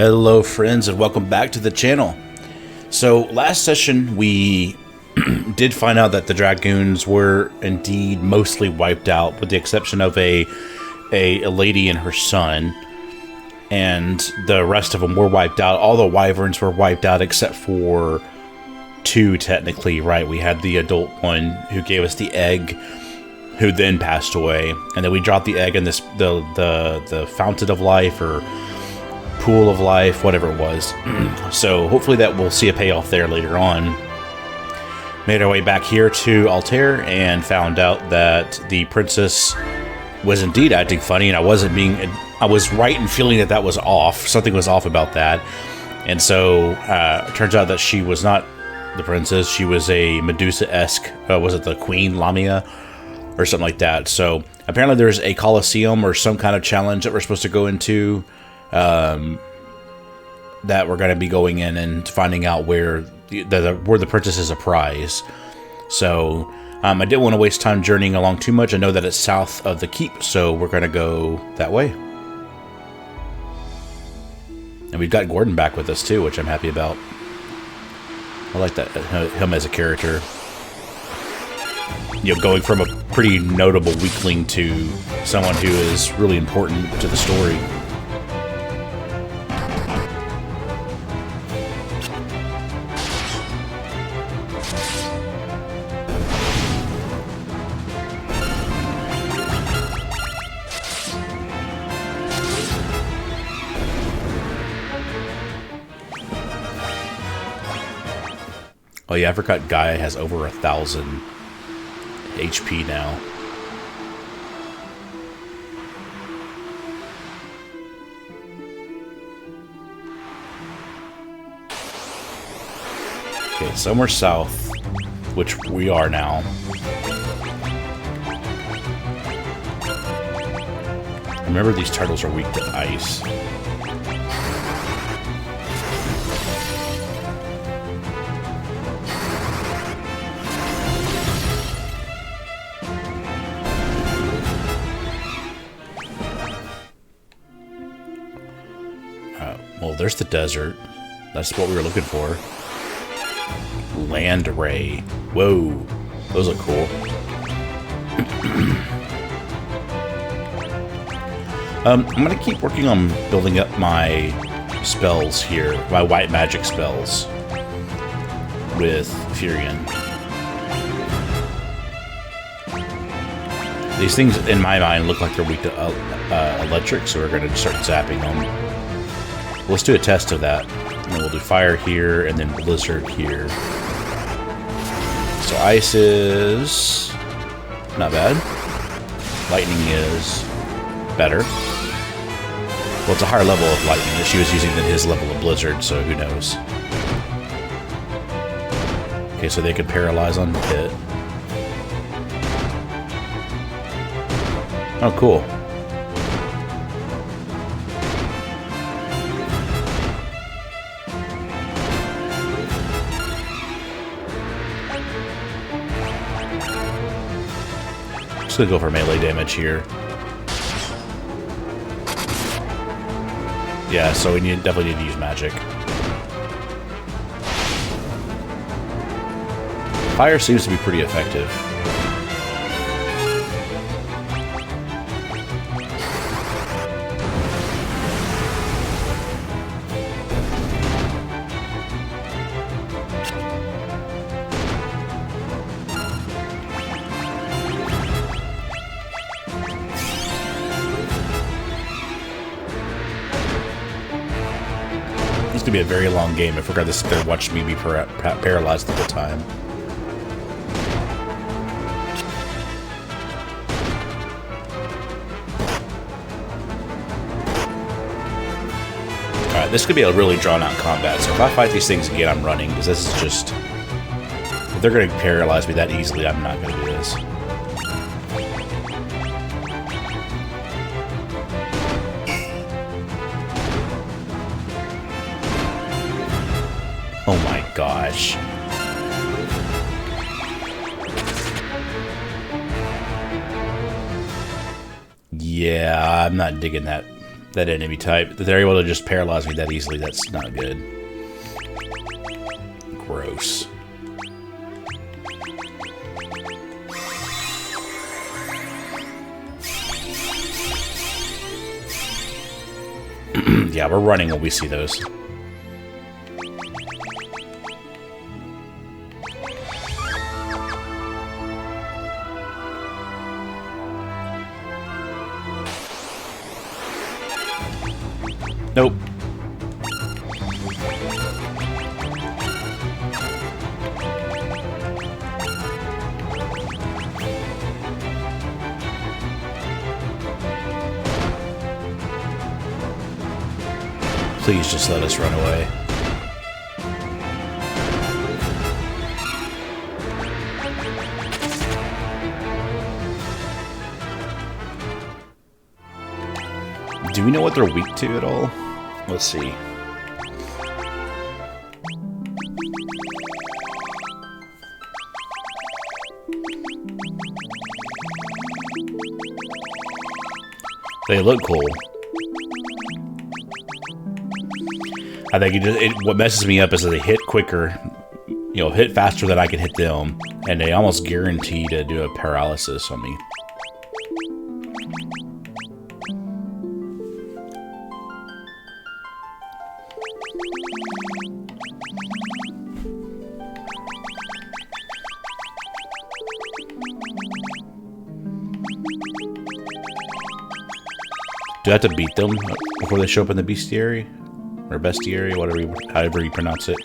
Hello friends and welcome back to the channel. So last session we did find out that the Dragoons were indeed mostly wiped out with the exception of a lady and her son, and the rest of them were wiped out. All the wyverns were wiped out except for two technically, right? We had the adult one who gave us the egg who then passed away, and then we dropped the egg in this the fountain of life or pool of life, whatever it was. So hopefully that we'll see a payoff there later on. Made our way back here to Altair and found out that the princess was indeed acting funny, and I was right in feeling that that was off. Something was off about that. And so it turns out that she was not the princess. She was a Medusa-esque, was it the Queen Lamia or something like that. So apparently there's a Colosseum or some kind of challenge that we're supposed to go into, that we're going to be going in and finding out where the princess is a prize. So I didn't want to waste time journeying along too much. I know that it's south of the keep, so we're going to go that way. And we've got Gordon back with us too, which I'm happy about. I like that, him as a character. You know, going from a pretty notable weakling to someone who is really important to the story. Oh yeah, I forgot Gaia has over 1,000 HP now. Okay, somewhere south, which we are now. Remember, these turtles are weak to ice. Well, there's the desert. That's what we were looking for. Land ray. Whoa. Those look cool. I'm going to keep working on building up my spells here. My white magic spells. With Furion. These things, in my mind, look like they're weak to electric, so we're going to start zapping them. Let's do a test of that. And then we'll do fire here, and then blizzard here. So ice is not bad. Lightning is better. Well, it's a higher level of lightning that she was using than his level of blizzard, so who knows. Okay, so they could paralyze on hit. Oh, cool. Just gonna go for melee damage here. Yeah, so we definitely need to use magic. Fire seems to be pretty effective. It's gonna be a very long game if we're gonna sit there and watch me be paralyzed the whole time. Alright, this could be a really drawn-out combat, so if I fight these things again, I'm running, because this is just... If they're gonna paralyze me that easily, I'm not gonna do this. Oh my gosh. Yeah, I'm not digging that that enemy type. That they're able to just paralyze me that easily. That's not good. Gross. Yeah, we're running when we see those. Nope. Please just let us run away. Do we know what they're weak to at all? Let's see. They look cool. I think what messes me up is that they hit quicker, you know, hit faster than I can hit them, and they almost guarantee to do a paralysis on me. Do I have to beat them before they show up in the bestiary? Or bestiary, whatever, however you pronounce it.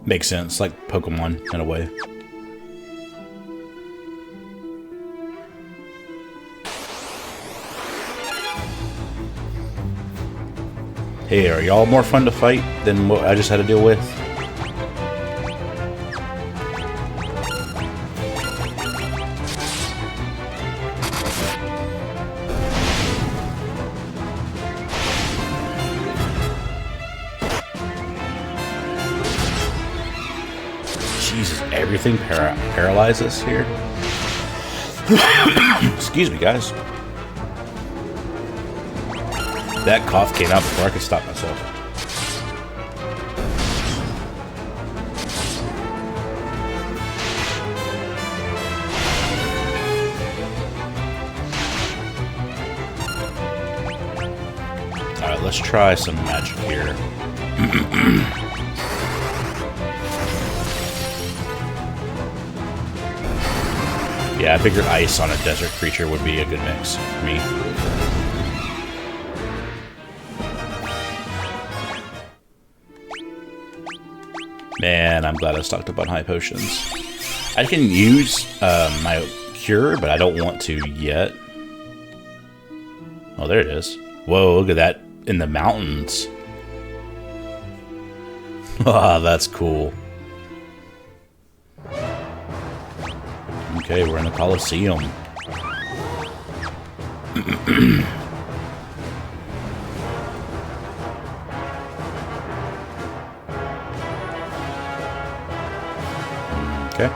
Makes sense, like Pokemon in a way. Hey, are y'all more fun to fight than what I just had to deal with? Jesus, everything paralyzes here. Excuse me, guys. That cough came out before I could stop myself. Alright, let's try some magic here. Yeah, I figured ice on a desert creature would be a good mix for me. Man, I'm glad I stocked up on high potions. I can use my cure, but I don't want to yet. Oh, there it is. Whoa, look at that in the mountains. Ah, that's cool. Okay, we're in the Colosseum. Okay.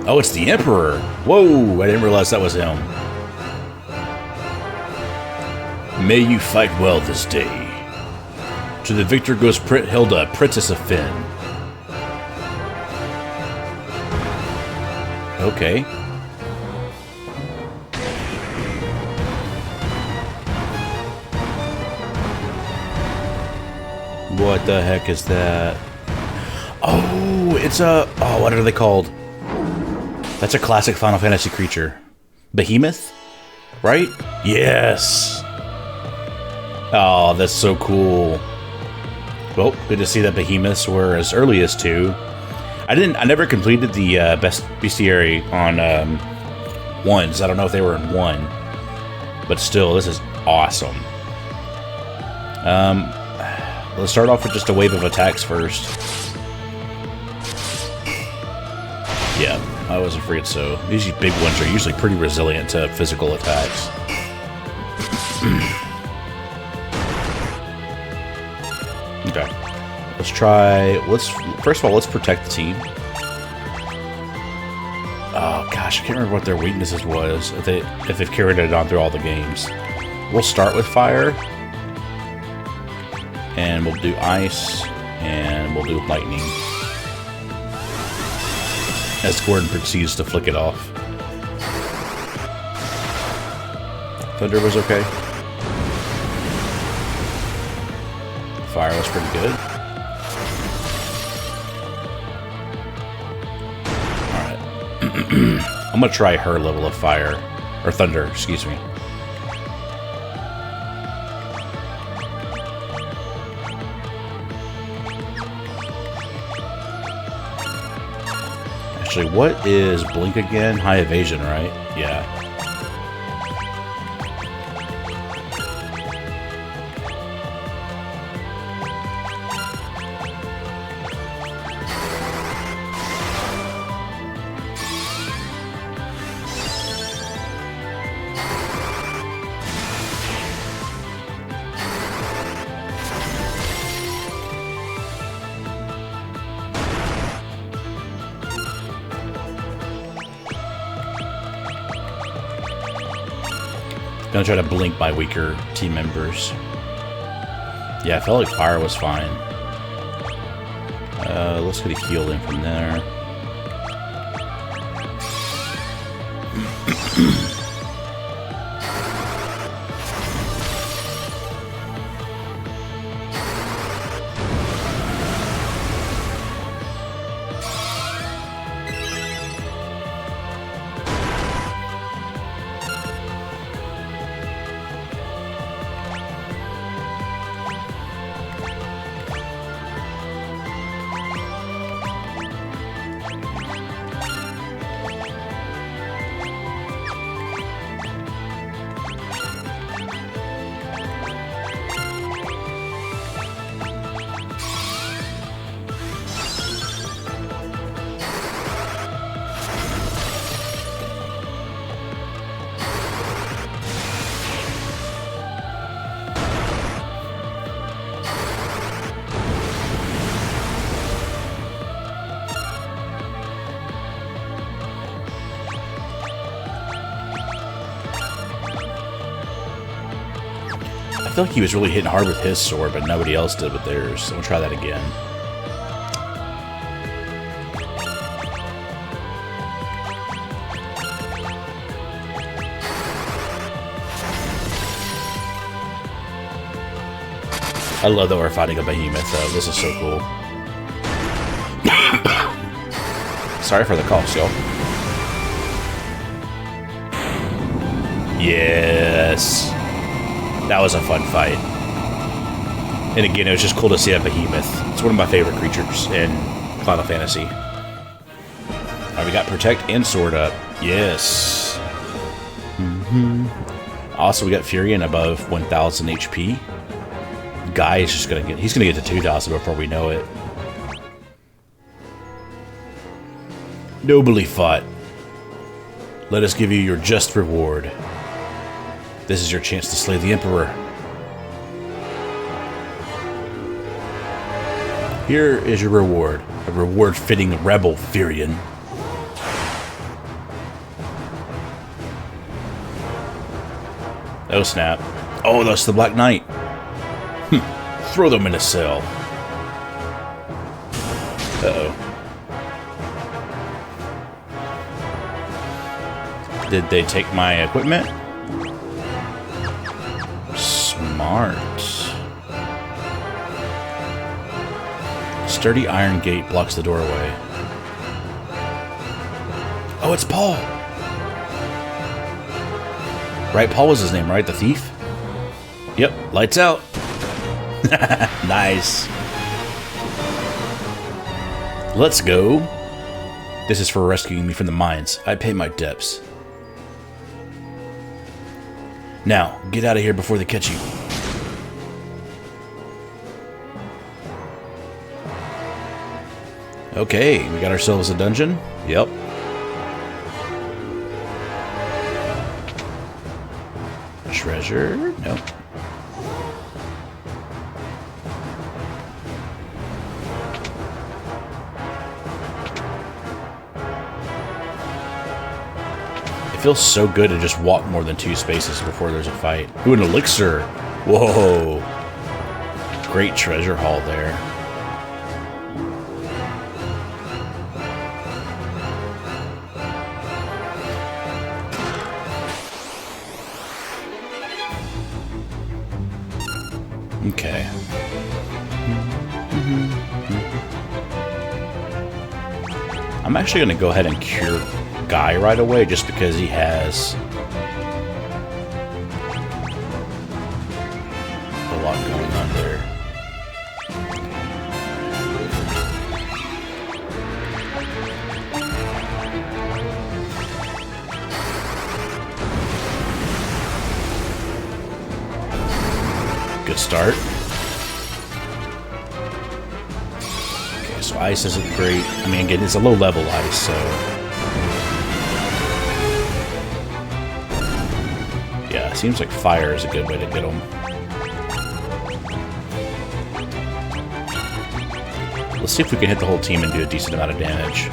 Oh, it's the Emperor. Whoa, I didn't realize that was him. May you fight well this day. To the victor goes Hilda, Princess of Finn. Okay. What the heck is that? Oh, it's a... Oh, what are they called? That's a classic Final Fantasy creature. Behemoth? Right? Yes! Oh, that's so cool. Well, good to see that Behemoths were as early as 2. I never completed the best bestiary on 1s. I don't know if they were in 1. But still, this is awesome. Let's start off with just a wave of attacks first. Yeah, I was afraid so. These big ones are usually pretty resilient to physical attacks. Okay. Let's try... First of all, let's protect the team. Oh, gosh. I can't remember what their weaknesses was. If they've carried it on through all the games. We'll start with fire. And we'll do ice. And we'll do lightning. As Gordon proceeds to flick it off. Thunder was okay. Fire was pretty good. Alright. I'm gonna try her level of fire. Or thunder, excuse me. Actually, what is blink again? High evasion, right? Yeah. Gonna try to blink my weaker team members. Yeah, I felt like fire was fine. Let's get a heal in from there. I feel like he was really hitting hard with his sword, but nobody else did with theirs. So we'll try that again. I love that we're fighting a behemoth, though. This is so cool. Sorry for the coughs, y'all. Yes. That was a fun fight. And again, it was just cool to see a behemoth. It's one of my favorite creatures in Final Fantasy. Alright, we got Protect and Sword up. Yes. Also, we got Furion above 1000 HP. Guy is just he's gonna get to 2000 before we know it. Nobly fought. Let us give you your just reward. This is your chance to slay the Emperor. Here is your reward. A reward fitting the rebel, Furion. Oh snap. Oh, that's the Black Knight. Throw them in a cell. Uh-oh. Did they take my equipment? Smart. Sturdy iron gate blocks the doorway. Oh, it's Paul! Right, Paul was his name, right? The thief? Yep, lights out. Nice. Let's go. This is for rescuing me from the mines. I pay my debts. Now, get out of here before they catch you. Okay, we got ourselves a dungeon. Yep. treasure? Nope. It feels so good to just walk more than 2 spaces before there's a fight. Ooh, an elixir! Whoa! Great treasure haul there. Okay. I'm actually going to go ahead and cure Guy right away just because he has a lot going on there. Good start. Okay, so ice isn't great. I mean, again, it's a low level ice, so yeah, it seems like fire is a good way to get them. Let's see if we can hit the whole team and do a decent amount of damage.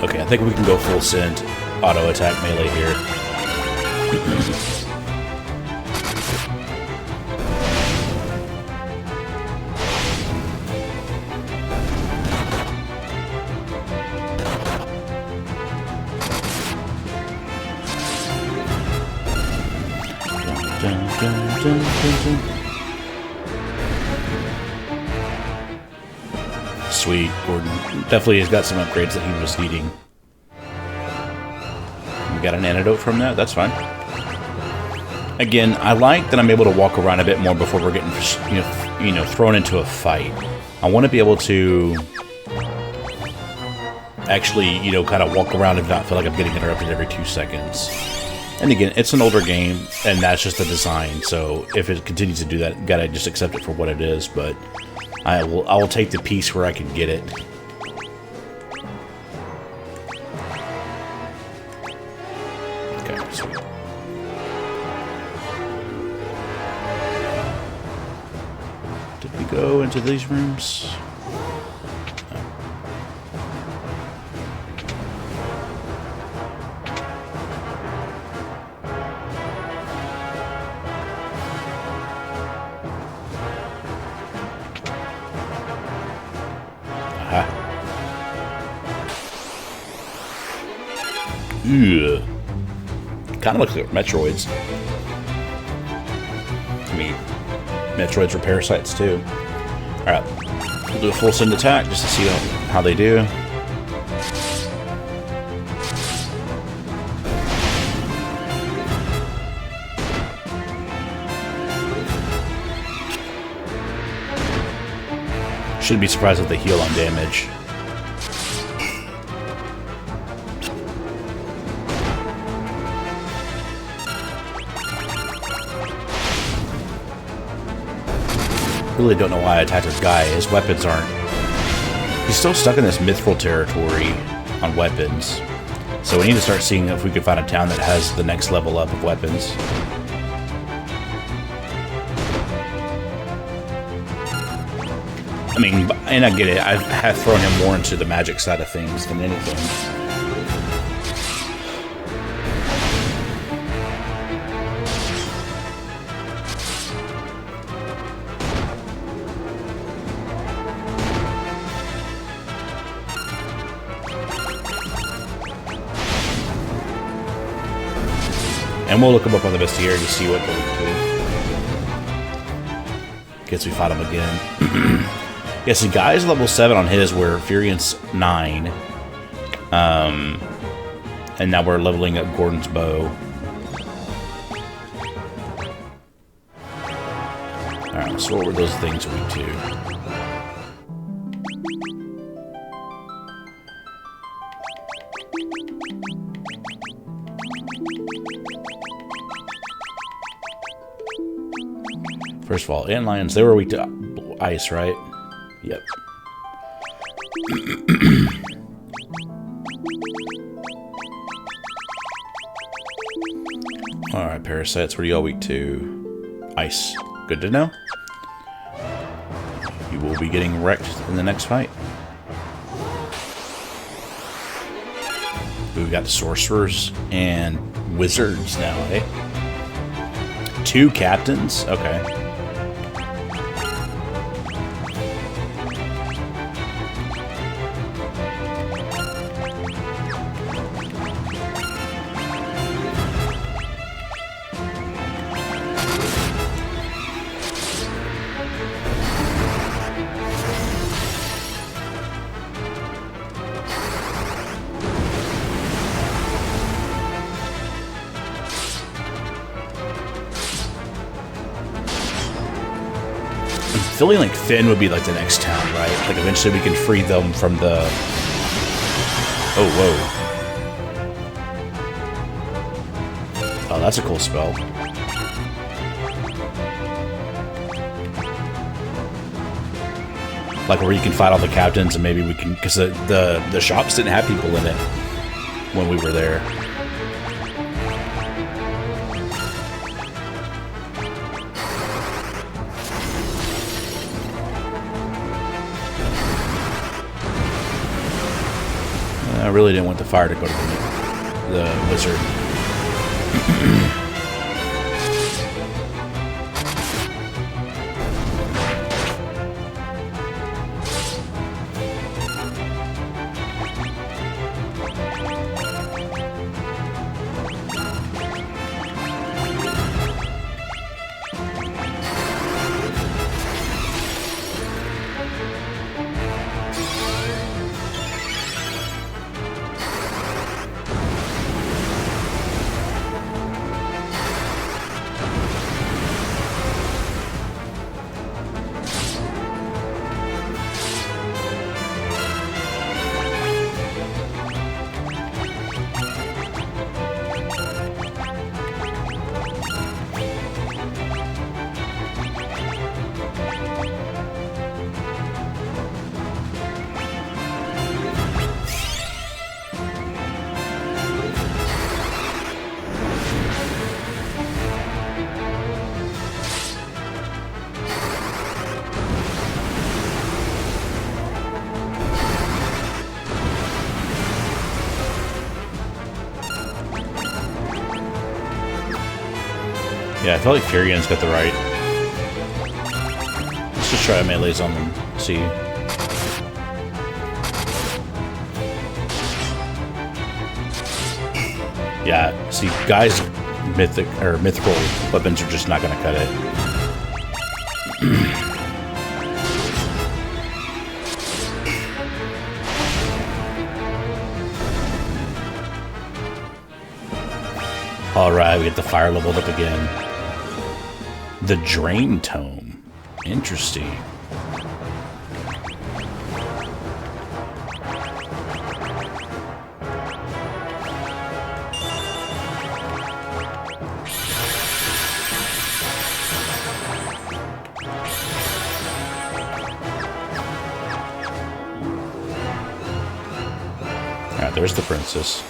Okay, I think we can go full send auto attack melee here. Dun, dun, dun, dun, dun. Sweet, Gordon. Definitely has got some upgrades that he was needing. We got an antidote from that? That's fine. Again, I like that I'm able to walk around a bit more before we're getting, you know, thrown into a fight. I want to be able to actually, you know, kind of walk around and not feel like I'm getting interrupted every 2 seconds. And again, it's an older game, and that's just the design. So if it continues to do that, gotta just accept it for what it is. But I will take the piece where I can get it. Okay, sweet. Did we go into these rooms? Ugh. Kind of looks like Metroids. I mean, Metroids are parasites too. Alright, we'll do a full send attack just to see how they do. Shouldn't be surprised if they heal on damage. Really don't know why I attacked this guy. His weapons aren't... He's still stuck in this mithril territory on weapons. So we need to start seeing if we can find a town that has the next level up of weapons. I mean, and I get it. I have thrown him more into the magic side of things than anything. And we'll look him up on the bestiary to see what they're doing. Guess we fought him again. Yeah, see, Guy's level 7 on his, where Furiant's 9. And now we're leveling up Gordon's bow. Alright, so what were those things weak to? First of all, antlions, they were weak to ice, right? Yep. Alright, parasites, what are y'all weak to? Ice. Good to know. You will be getting wrecked in the next fight. We've got sorcerers and wizards now, eh? 2 captains? Okay. Feeling like Finn would be like the next town, right? Like eventually we can free them from the... Oh, whoa. Oh, that's a cool spell. Like where you can fight all the captains and maybe we can... Because the shops didn't have people in it when we were there. I really didn't want the fire to go to the wizard. Yeah, I feel like Furion's got the right. Let's just try melees on them. See. Yeah, see, guys, mythical weapons are just not gonna cut it. Alright, we get the fire leveled up again. The Drain Tome. Interesting. Alright, there's the princess.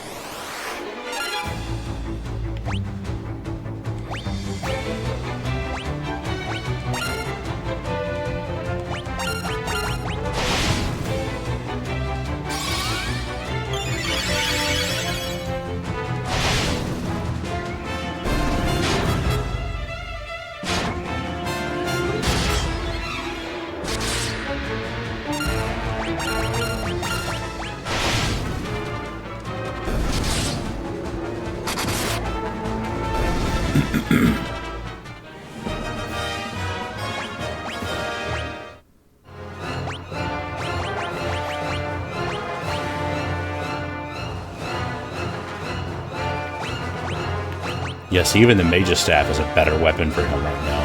Yes, even the Mage's Staff is a better weapon for him right now.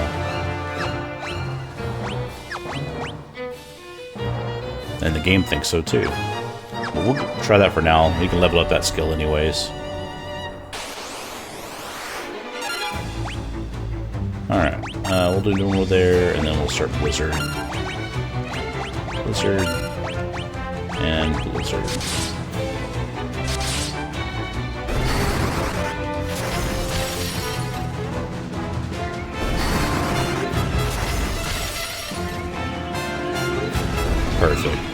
And the game thinks so too. But we'll try that for now. You can level up that skill anyways. Alright. We'll do normal there, and then we'll start Blizzard. Blizzard. And Blizzard. Perfect.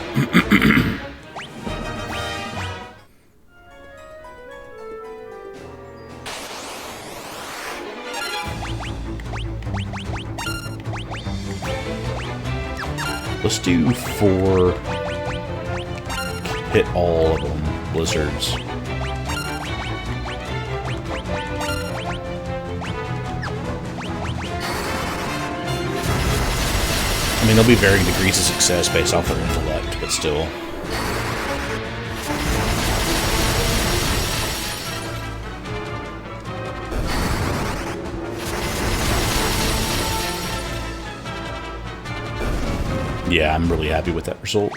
Let's do 4. Hit all of them. Blizzards. I mean, there'll be varying degrees of success based off their intellect, but still. Yeah, I'm really happy with that result.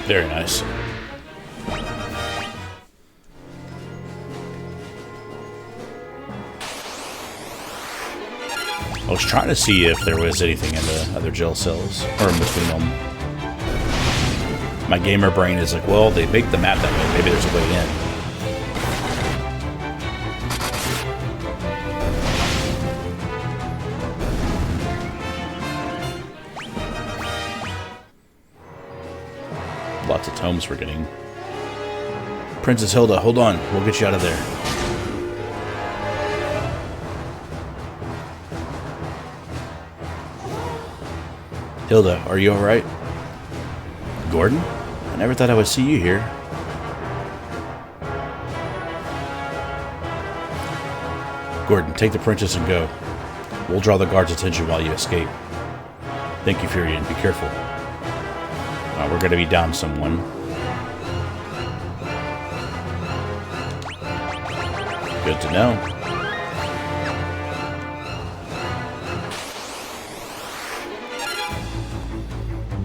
Very nice. I was trying to see if there was anything in the other jail cells, or in between them. My gamer brain is like, well, they make the map that way. Maybe there's a way in. Lots of tomes we're getting. Princess Hilda, hold on. We'll get you out of there. Hilda, are you alright? Gordon? I never thought I would see you here. Gordon, take the princess and go. We'll draw the guard's attention while you escape. Thank you, Furion. Be careful. We're going to be down someone. Good to know.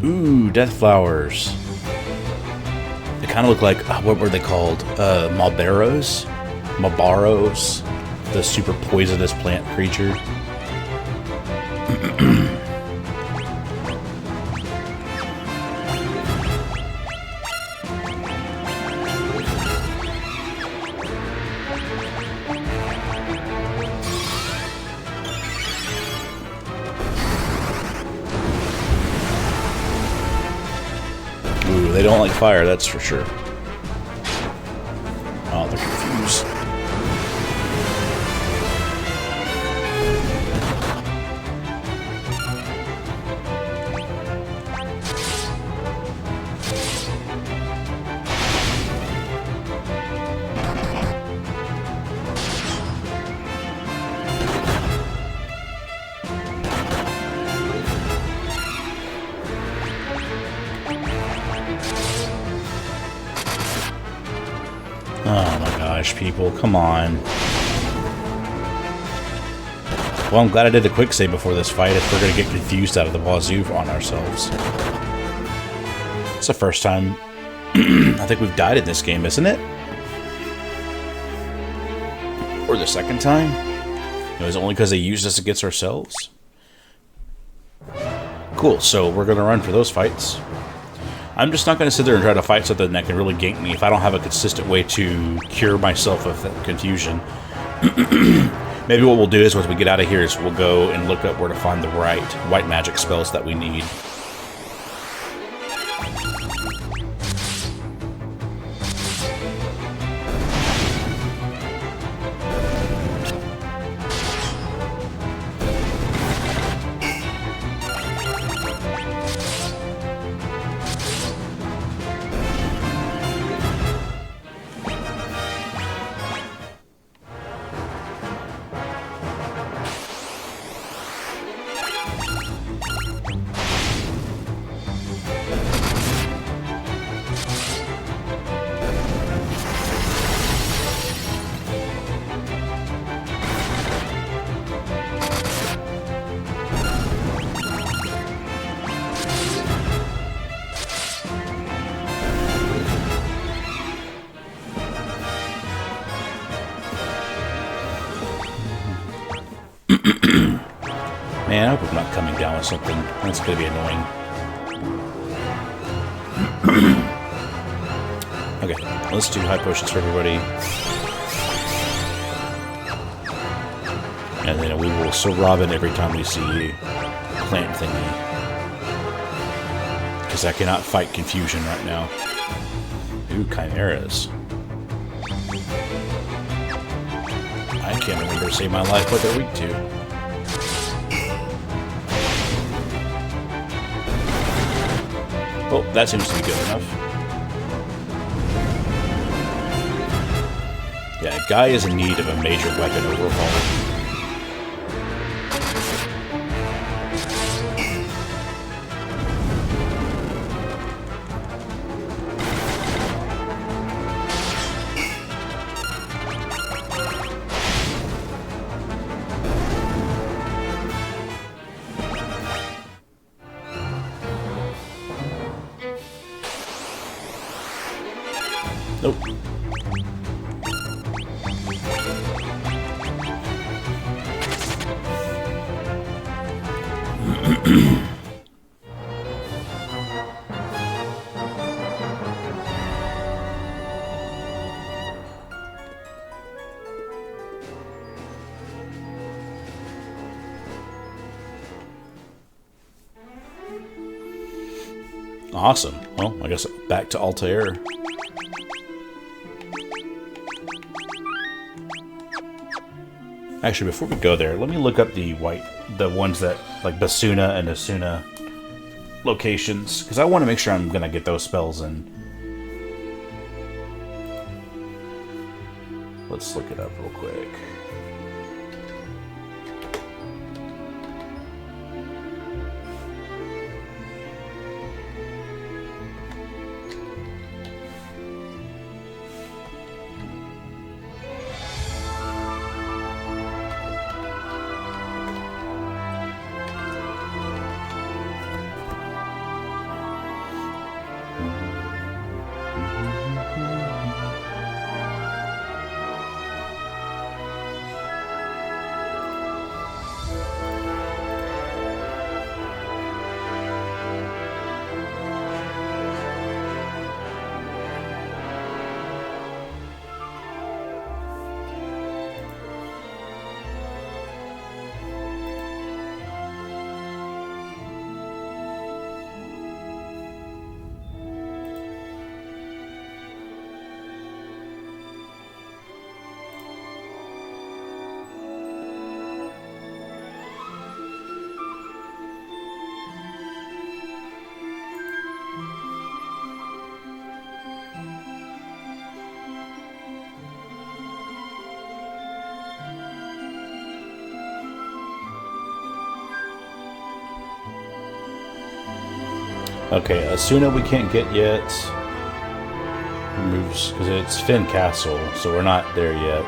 Ooh, death flowers. They kind of look like, what were they called? Malbaros? Malbaros. The super poisonous plant creature. Ooh, they don't like fire, that's for sure. Oh, they're confused. Oh my gosh, people, come on. Well, I'm glad I did the quick save before this fight if we're going to get confused out of the wazoo on ourselves. It's the first time I think we've died in this game, isn't it? Or the second time? It was only because they used us against ourselves? Cool, so we're going to run for those fights. I'm just not going to sit there and try to fight something that can really gank me if I don't have a consistent way to cure myself of that confusion. Maybe what we'll do is once we get out of here is we'll go and look up where to find the right white magic spells that we need. Man, I hope I'm not coming down with something. That's going to be annoying. Okay, let's do high potions for everybody. And then we will Sir Robin every time we see plant thingy. Because I cannot fight confusion right now. Ooh, chimeras. I can't remember to save my life what they're weak to. Oh, that seems to be good enough. Yeah, Guy is in need of a major weapon overhaul. Nope. Awesome. Well, I guess back to Altair. Actually, before we go there, let me look up the ones that, like, Basuna and Asuna locations, because I want to make sure I'm going to get those spells in. Let's look it up real quick. Okay, Asuna we can't get yet. Moves because it's Finn Castle, so we're not there yet.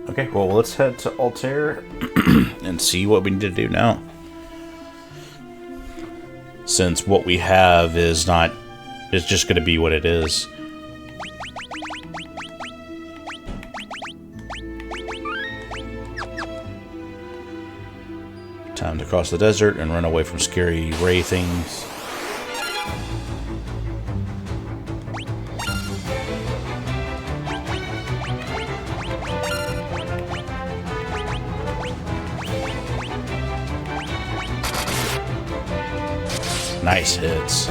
Okay, well, let's head to Altair and see what we need to do now. Since what we have is not... it's just going to be what it is. Time to cross the desert and run away from scary ray things. Nice hits.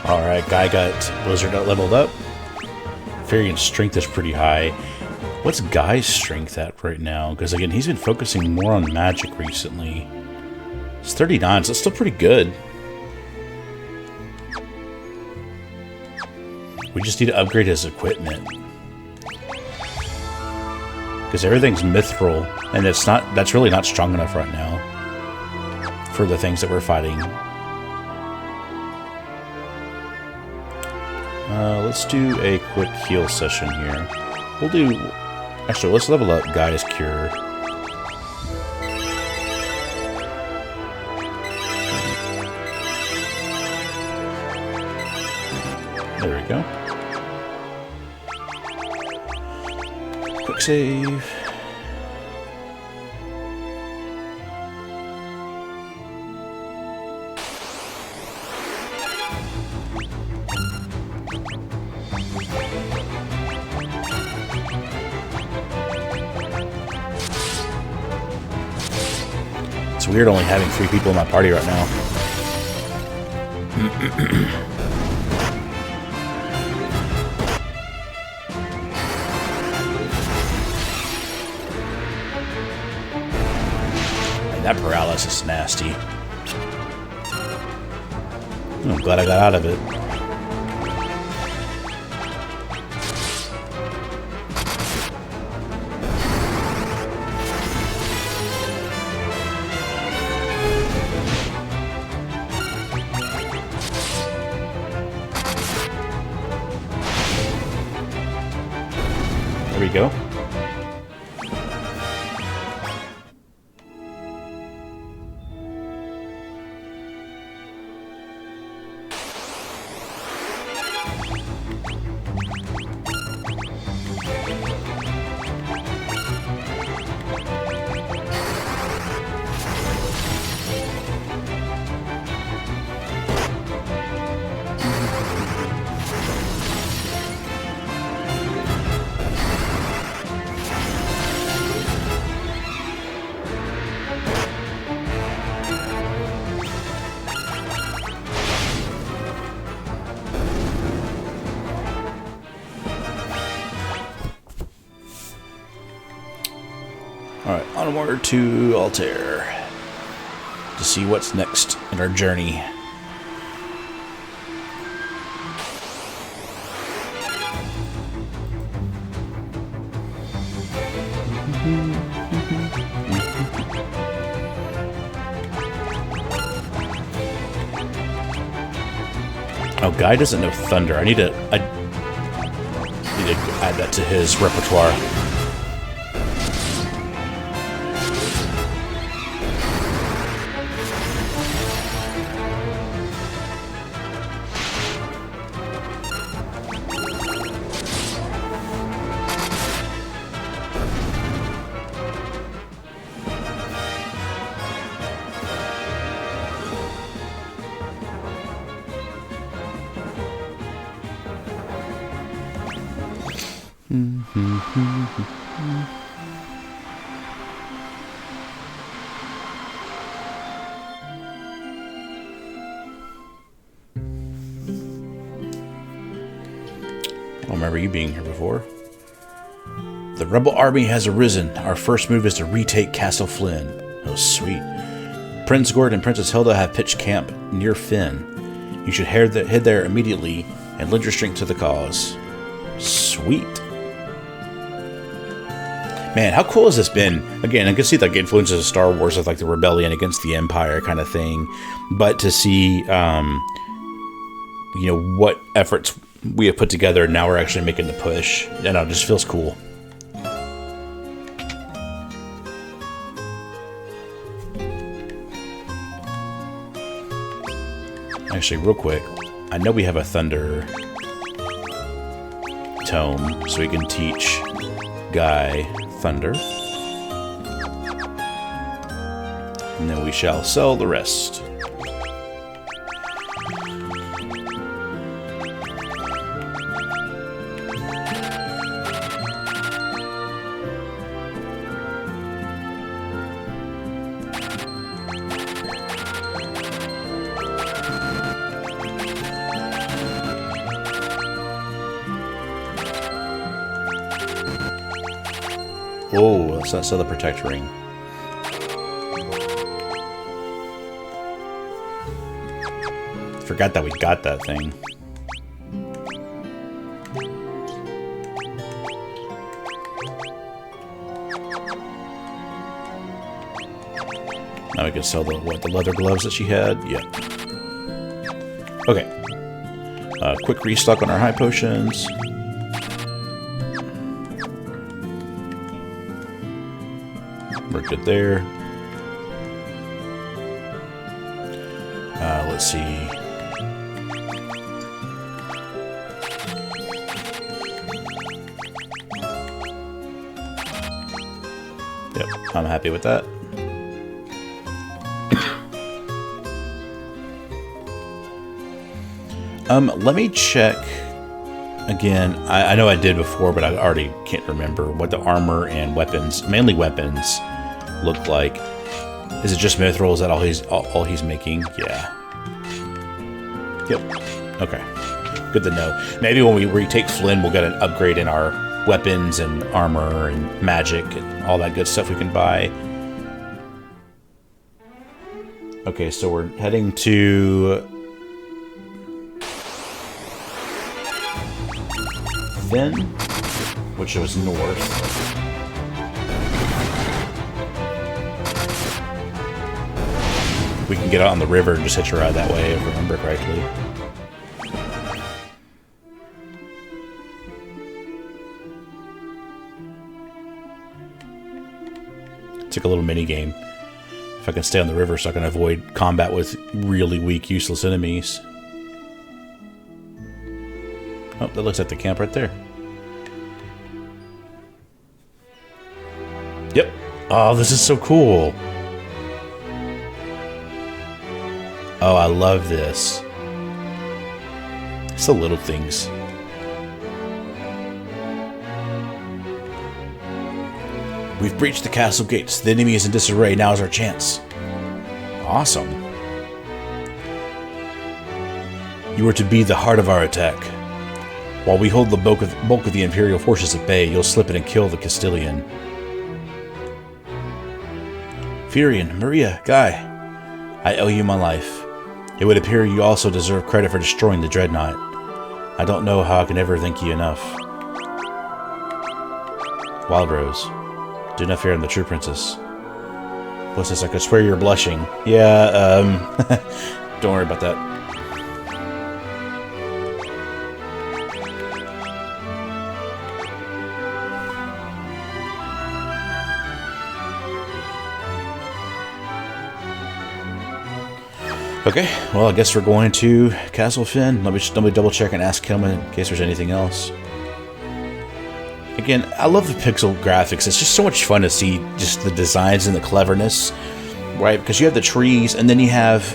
Alright, guy got Blizzard leveled up. Varian's strength is pretty high. What's Guy's strength at right now? Because again, he's been focusing more on magic recently. It's 39, so it's still pretty good. We just need to upgrade his equipment. Because everything's mithril, and that's really not strong enough right now for the things that we're fighting. Let's do a quick heal session here. Actually, let's level up Guy's Cure. There we go. Quick save. It's weird only having 3 people in my party right now. And that paralysis is nasty. I'm glad I got out of it. There we go. Alright, onward to Altair to see what's next in our journey. Oh, Guy doesn't know Thunder. I need to add that to his repertoire. I don't remember you being here before. The rebel army has arisen. Our first move is to retake Castle Flynn. Oh, sweet. Prince Gord and Princess Hilda have pitched camp near Finn. You should head there immediately and lend your strength to the cause. Sweet. Man, how cool has this been? Again, I can see like influences of Star Wars with like the rebellion against the Empire kind of thing, but to see, you know, what efforts we have put together, and now we're actually making the push. You know, it just feels cool. Actually, real quick, I know we have a Thunder tome, so we can teach Guy Thunder. And then we shall sell the rest. Oh, that's not so the protect ring. Forgot that we got that thing. Now we can sell the leather gloves that she had. Yeah. Okay. Quick restock on our high potions. We're good there. Let's see. Yep, I'm happy with that. Let me check again. I know I did before, but I already can't remember what the armor and weapons, mainly weapons, look like. Is it just mithril? Is that all he's making? Yeah. Yep. Okay. Good to know. Maybe when we retake Flynn, we'll get an upgrade in our weapons and armor and magic and all that good stuff we can buy. Okay, so we're heading to Finn, which was north. We can get out on the river and just hitch a ride that way, if I remember correctly. It's like a little mini game. If I can stay on the river so I can avoid combat with really weak, useless enemies. Oh, that looks like the camp right there. Yep. Oh, this is so cool. Oh, I love this. It's the little things. We've breached the castle gates. The enemy is in disarray. Now is our chance. Awesome. You are to be the heart of our attack. While we hold the bulk of the Imperial forces at bay, you'll slip in and kill the Castilian. Furion, Maria, Guy, I owe you my life. It would appear you also deserve credit for destroying the Dreadnought. I don't know how I can ever thank you enough. Wild Rose, do not fear I'm the true princess. Plus, this, I could swear you're blushing. Yeah, don't worry about that. Okay, well, I guess we're going to Castle Finn. Let me double check and ask him in case there's anything else. Again, I love the pixel graphics. It's just so much fun to see just the designs and the cleverness, right? Because you have the trees, and then you have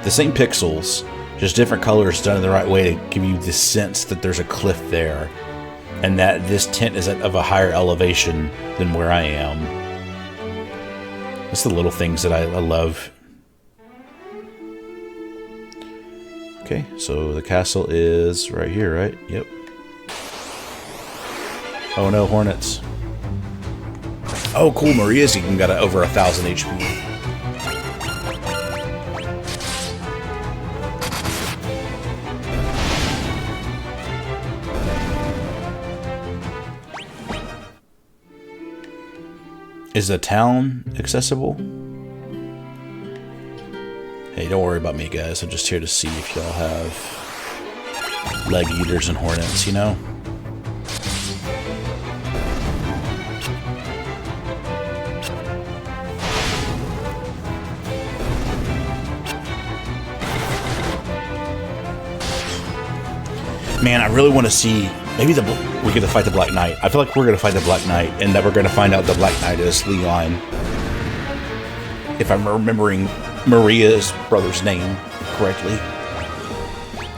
the same pixels, just different colors done in the right way to give you the sense that there's a cliff there, and that this tent is of a higher elevation than where I am. It's the little things that I love. Okay, so the castle is right here, right? Yep. Oh no, hornets. Oh, cool, Maria's even got over 1,000 HP. Is the town accessible? Hey, don't worry about me, guys. I'm just here to see if y'all have leg eaters and hornets, you know? Man, I really want to see... Maybe we get to fight the Black Knight. I feel like we're going to fight the Black Knight, and that we're going to find out the Black Knight is Leon. If I'm remembering Maria's brother's name correctly.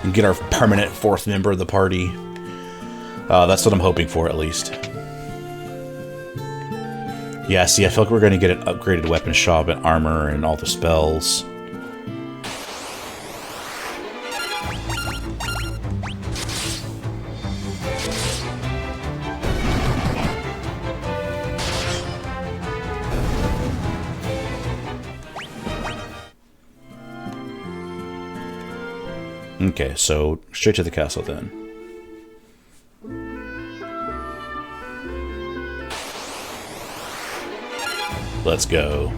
And get our permanent fourth member of the party. That's what I'm hoping for, at least. Yeah, see, I feel like we're going to get an upgraded weapon shop and armor and all the spells. Okay, so straight to the castle then. Let's go.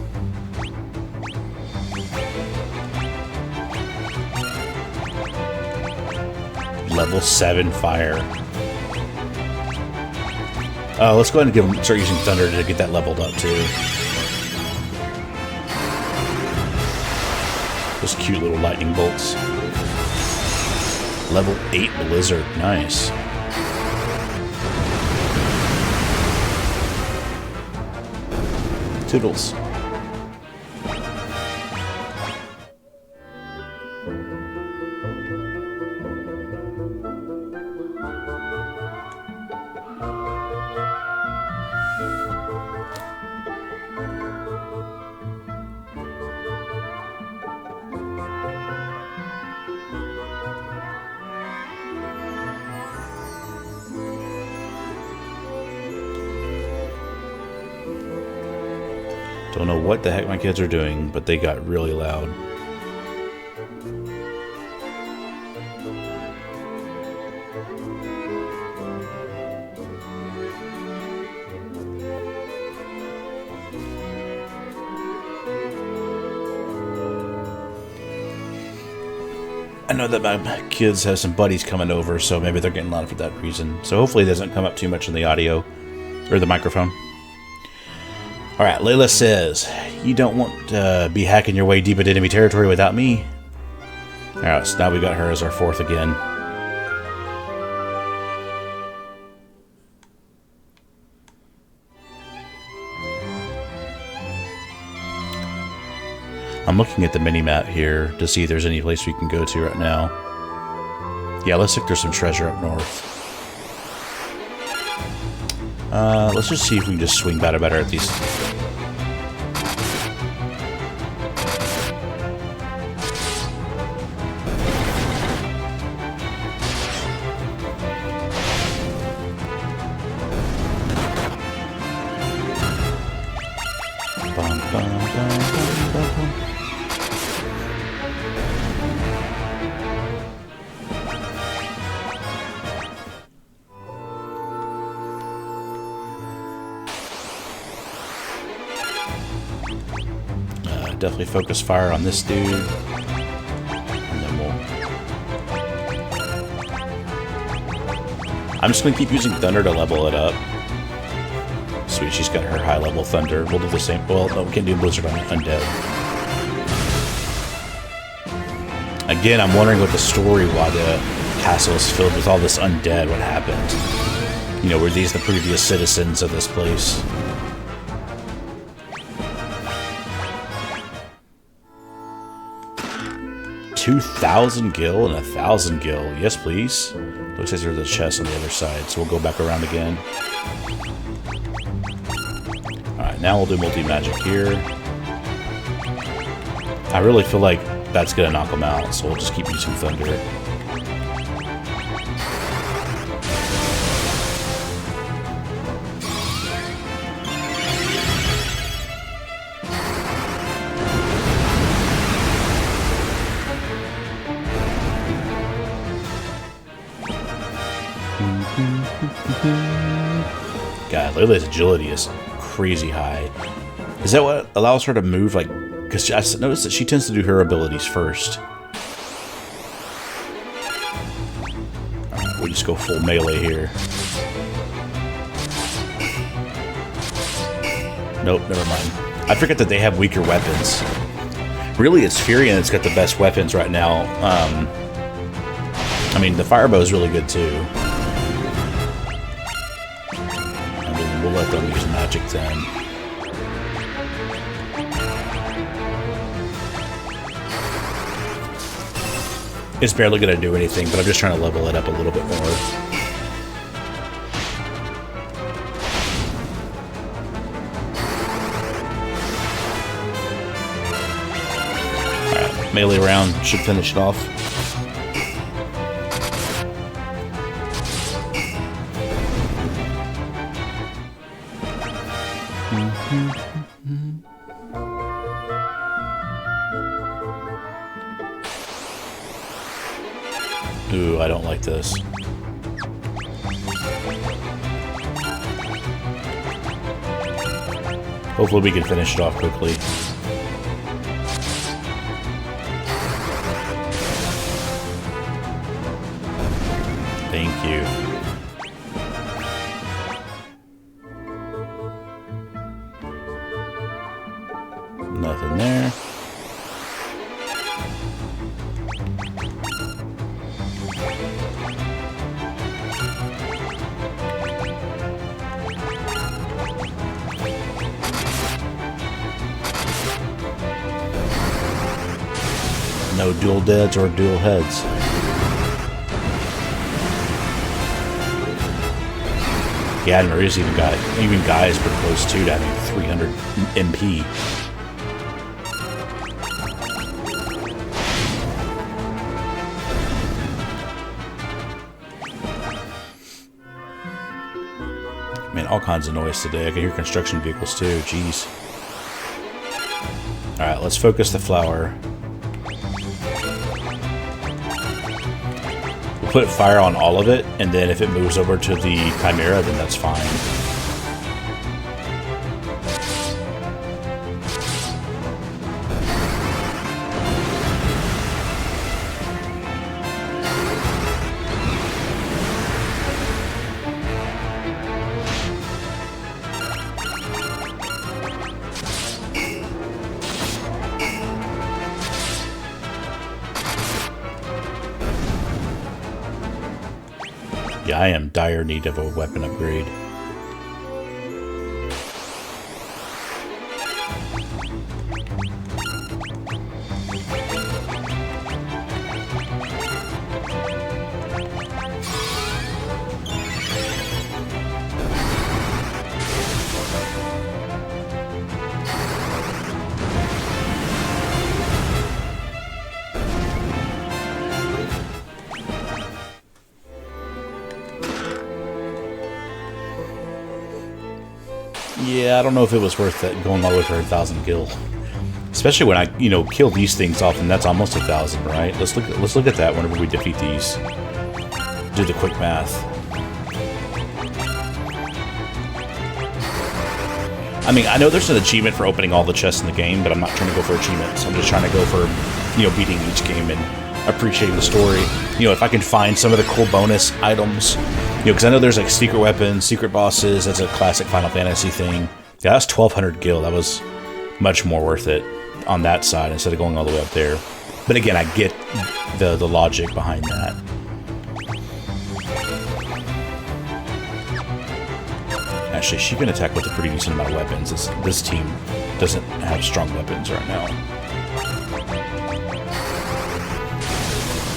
Level 7 fire. Let's go ahead and start using thunder to get that leveled up too. Those cute little lightning bolts. Level 8 blizzard. Nice. Toodles. Don't know what the heck my kids are doing, but they got really loud. I know that my kids have some buddies coming over, so maybe they're getting loud for that reason. So hopefully it doesn't come up too much in the audio or the microphone. Alright, Layla says, you don't want to be hacking your way deep into enemy territory without me. Alright, so now we got her as our fourth again. I'm looking at the mini-map here to see if there's any place we can go to right now. Yeah, looks like there's some treasure up north. Let's just see if we can just swing better at these. Definitely focus fire on this dude. And then I'm just going to keep using thunder to level it up. Sweet, she's got her high level thunder. We'll do the same. Well, no, we can't do blizzard on undead. Again, I'm wondering what the story why the castle is filled with all this undead. What happened? You know, were these the previous citizens of this place? 2,000 gil and 1,000 gil. Yes, please. Looks like there's a chest on the other side, so we'll go back around again. Alright, now we'll do multi-magic here. I really feel like that's going to knock them out, so we'll just keep using thunder. God, Layla's agility is crazy high. Is that what allows her to move, like, because I noticed that she tends to do her abilities first. Alright, we'll just go full melee here. Nope, never mind. I forget that they have weaker weapons. Really, it's Furion that's got the best weapons right now. I mean, the Firebow is really good too. We'll let them use magic then. It's barely going to do anything, but I'm just trying to level it up a little bit more. Alright, melee round should finish it off. Ooh, I don't like this. Hopefully we can finish it off quickly. Thank you. Nothing there. No dual deads or dual heads. Yeah, and there is even guys pretty close to having 300 MP. Man, all kinds of noise today. I can hear construction vehicles too. Jeez. All right, let's focus the flower. Put fire on all of it, and then if it moves over to the Chimera, then that's fine. Yeah, I am dire need of a weapon upgrade. Yeah, I don't know if it was worth that going all the way for 1,000 gil. Especially when I, kill these things off, and that's almost 1,000, right? Let's look at that whenever we defeat these. Do the quick math. I mean, I know there's an achievement for opening all the chests in the game, but I'm not trying to go for achievements. I'm just trying to go for, beating each game and appreciating the story. If I can find some of the cool bonus items, because I know there's like secret weapons, secret bosses. That's a classic Final Fantasy thing. Yeah, that's 1,200 gil. That was much more worth it on that side instead of going all the way up there. But again, I get the logic behind that. Actually, she can attack with a pretty decent amount of weapons. This team doesn't have strong weapons right now.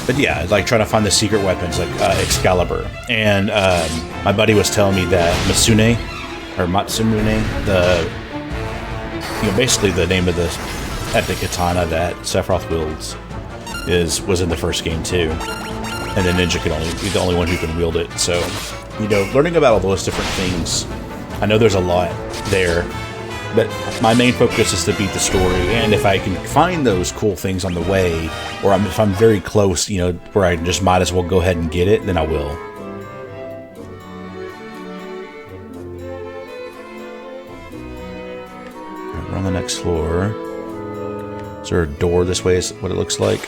But yeah, like trying to find the secret weapons, like Excalibur. And my buddy was telling me that Matsune, basically the name of the epic katana that Sephiroth wields, was in the first game too. And then Ninja can only be the only one who can wield it. So, learning about all those different things, I know there's a lot there. But my main focus is to beat the story, and if I can find those cool things on the way, or if I'm very close, where I just might as well go ahead and get it, then I will. We're on the next floor. Is there a door this way is what it looks like?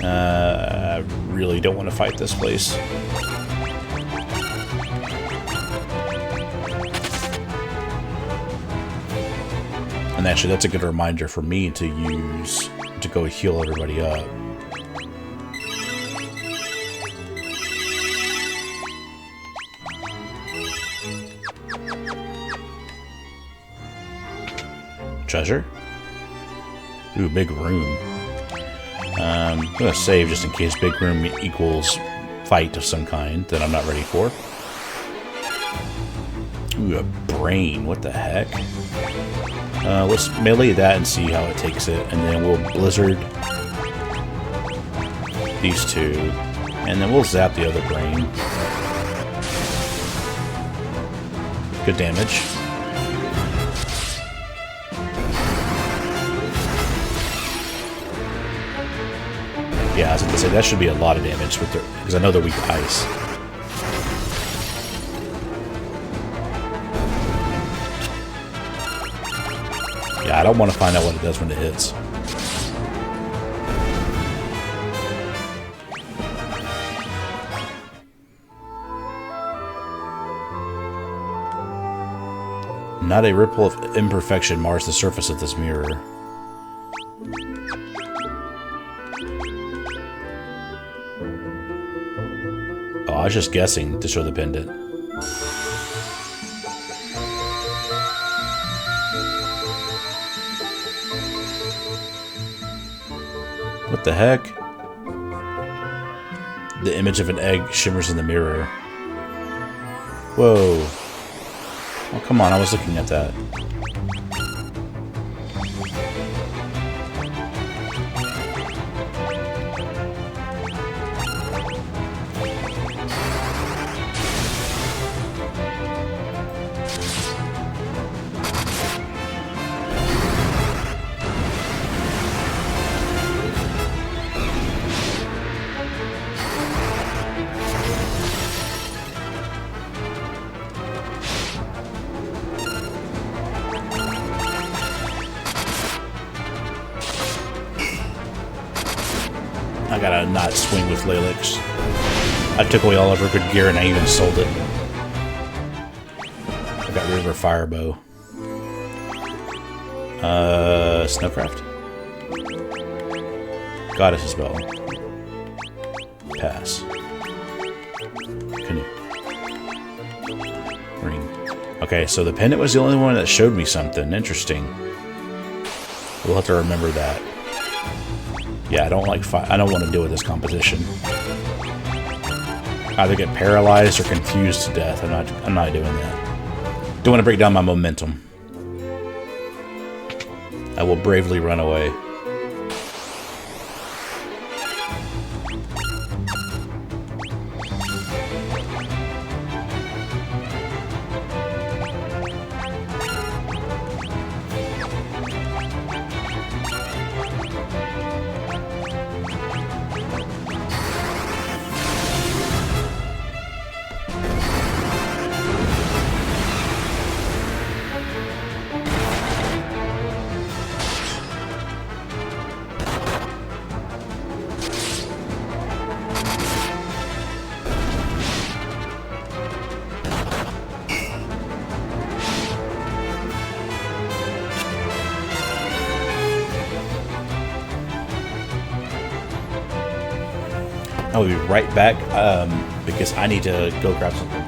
I really don't want to fight this place. And actually, that's a good reminder for me to use to go heal everybody up. Treasure? Ooh, big room. I'm gonna save just in case big room equals fight of some kind that I'm not ready for. Ooh, a brain. What the heck? Let's melee that and see how it takes it, and then we'll blizzard these two, and then we'll zap the other brain. Good damage. Yeah, I was going to say, that should be a lot of damage with because I know they're weak to ice. Yeah, I don't want to find out what it does when it hits. Not a ripple of imperfection mars the surface of this mirror. Oh, I was just guessing to show the pendant. What the heck? The image of an egg shimmers in the mirror. Whoa. Oh, come on, I was looking at that. I gotta not swing with Lalix. I took away all of her good gear and I even sold it. I got rid of her fire bow. Snowcraft. Goddess spell. Pass. Canoe. Ring. Okay, so the pendant was the only one that showed me something interesting. We'll have to remember that. Yeah, I don't like I don't want to deal with this composition. Either get paralyzed or confused to death. I'm not doing that. Don't want to break down my momentum. I will bravely run away. I will be right back because I need to go grab something.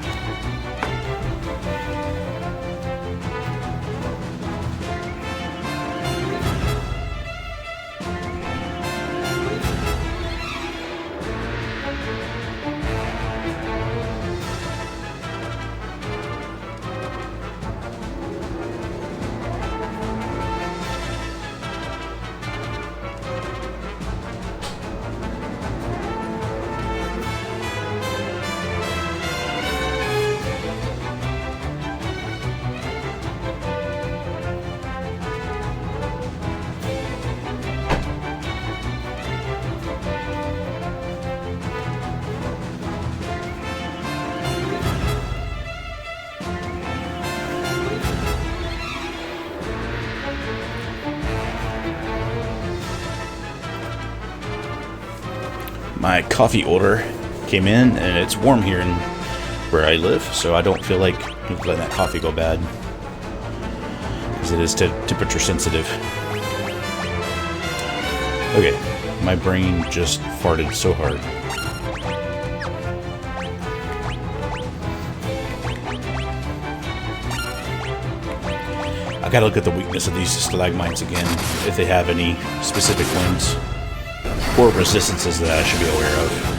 My coffee order came in, and it's warm here in where I live, so I don't feel like letting that coffee go bad, because it is temperature sensitive. Okay, my brain just farted so hard. I gotta look at the weakness of these stalagmites again, if they have any specific ones. Or resistances that I should be aware of.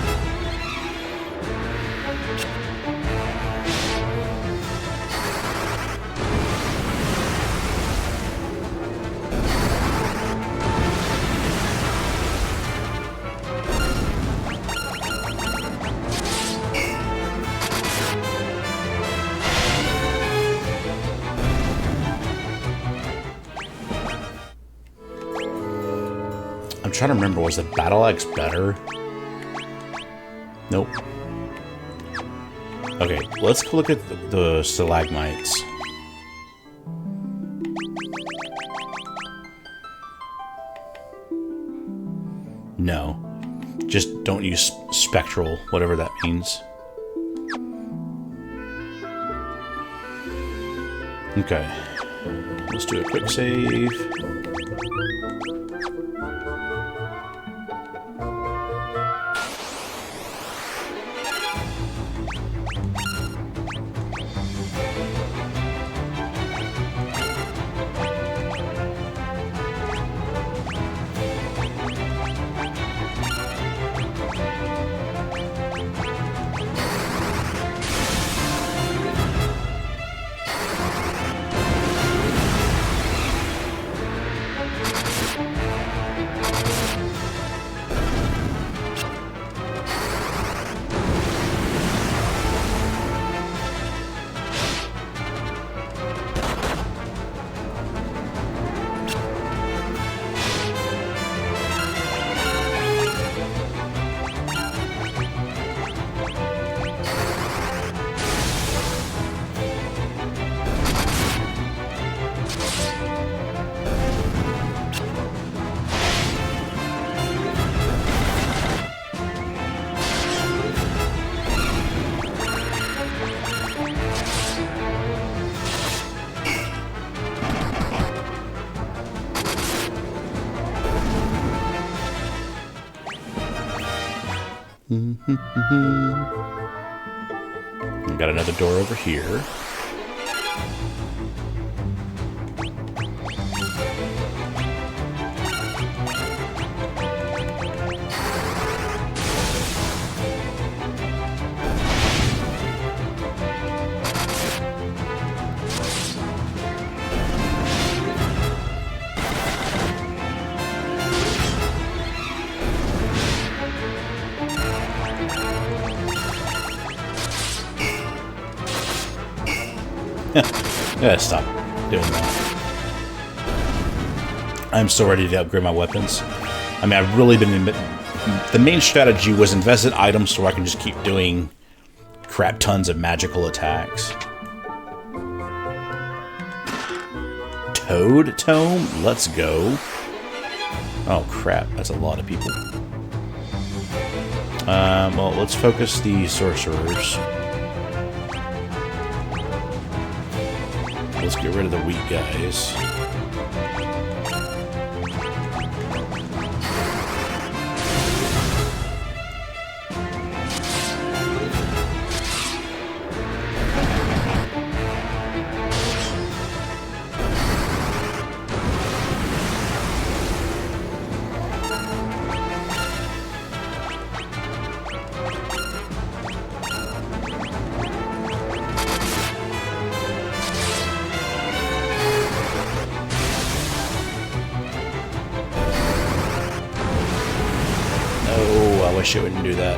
I'm trying to remember, was the battle axe better? Nope. Okay, let's go look at the stalagmites. No. Just don't use spectral, whatever that means. Okay. Let's do a quick save. We got another door over here. Gotta stop doing that. I'm so ready to upgrade my weapons. I mean, I've really been... The main strategy was invest in items so I can just keep doing crap tons of magical attacks. Toad Tome? Let's go. Oh, crap. That's a lot of people. Well, let's focus the sorcerers. Let's get rid of the weak guys. I wish it wouldn't do that.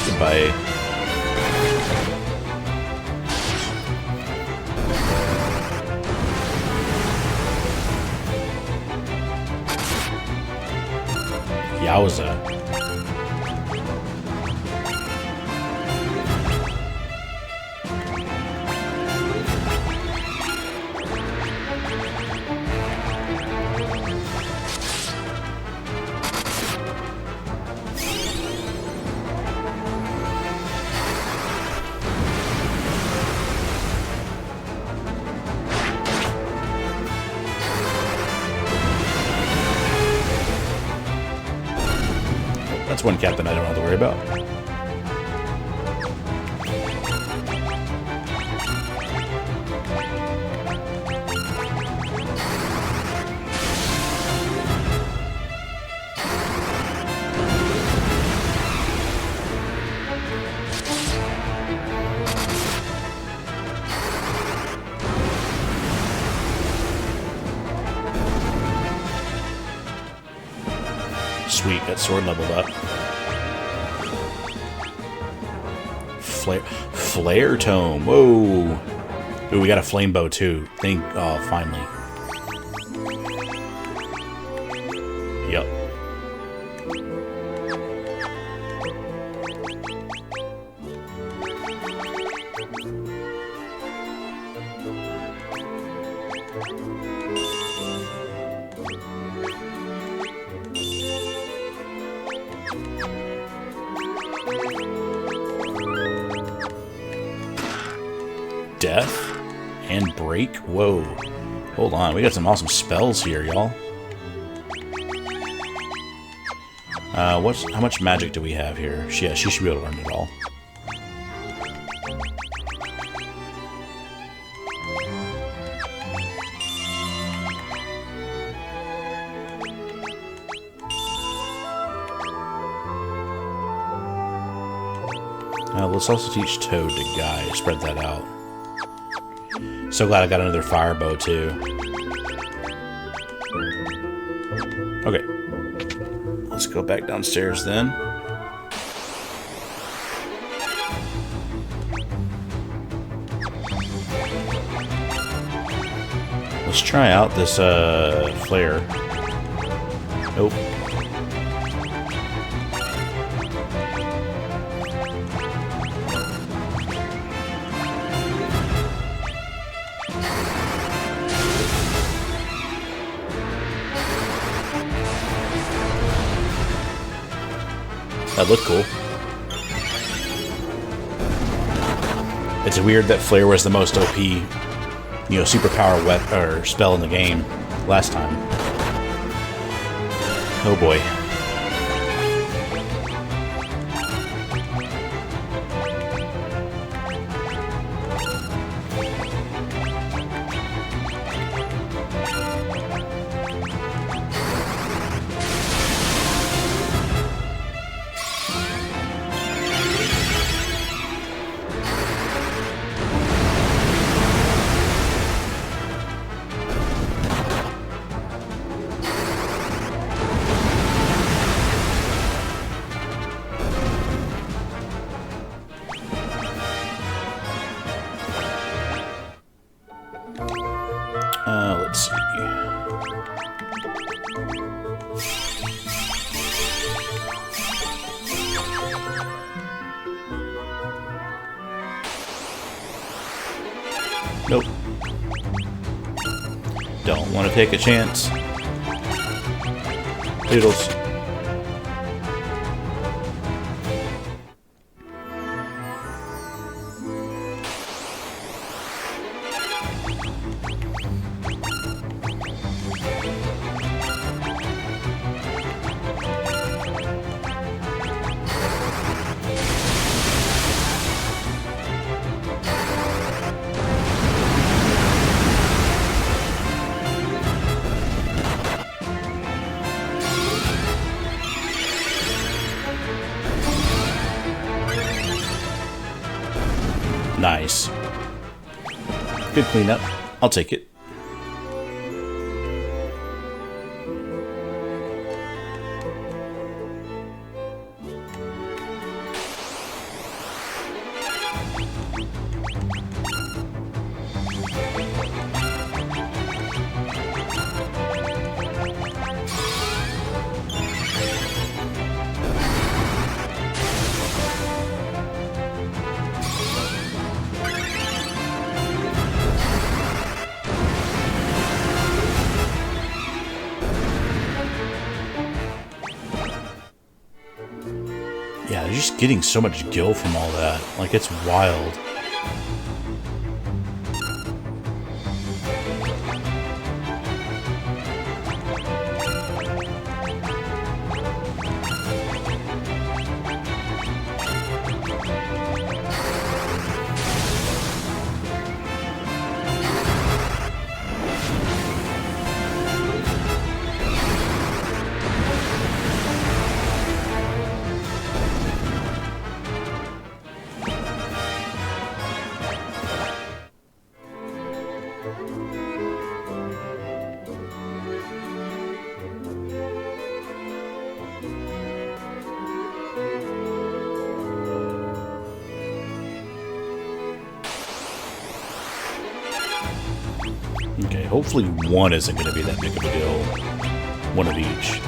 Goodbye. Yowza. That's one captain I don't have to worry about. Sweet, got sword leveled up. Flare tome. Whoa. Ooh, we got a flame bow too. Oh, finally. Yep. Death and break. Whoa. Hold on. We got some awesome spells here, y'all. How much magic do we have here? Yeah, she should be able to learn it all. Let's also teach Toad to Guy. Spread that out. So glad I got another fire bow too. Okay. Let's go back downstairs then. Let's try out this flare. Nope. That looked cool. It's weird that Flare was the most OP, superpower or spell in the game last time. Oh boy. Let's see. Nope. Don't want to take a chance. Doodles. Nice. Good cleanup. I'll take it. Yeah, they're just getting so much gil from all that. Like, it's wild. Okay, hopefully one isn't going to be that big of a deal. One of each.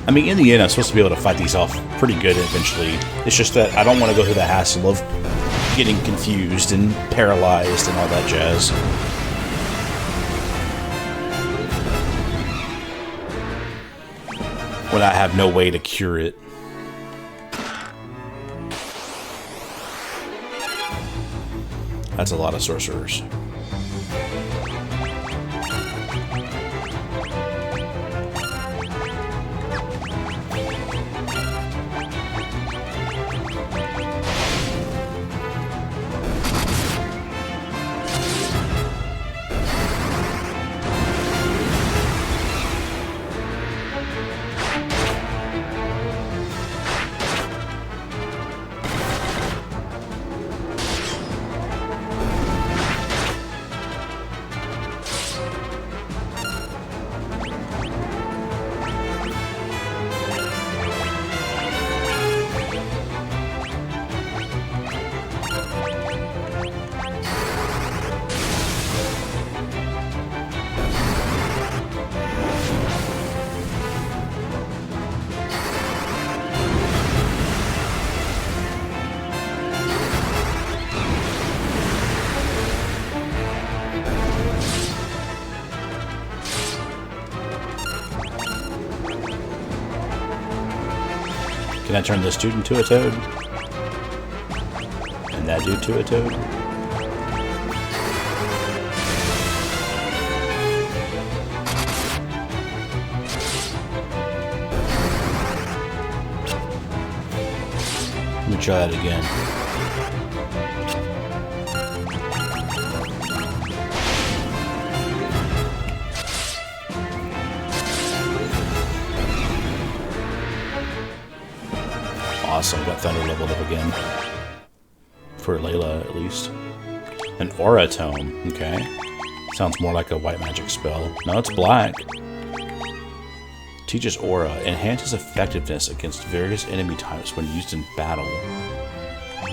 I mean, in the end, I'm supposed to be able to fight these off pretty good eventually. It's just that I don't want to go through the hassle of getting confused and paralyzed and all that jazz. When I have no way to cure it. That's a lot of sorcerers. Can I turn this dude into a toad? And that dude to a toad? Let me try that again. Awesome, got Thunder leveled up again. For Layla, at least. An Aura Tome, okay. Sounds more like a white magic spell. No, it's black. Teaches Aura. Enhances effectiveness against various enemy types when used in battle.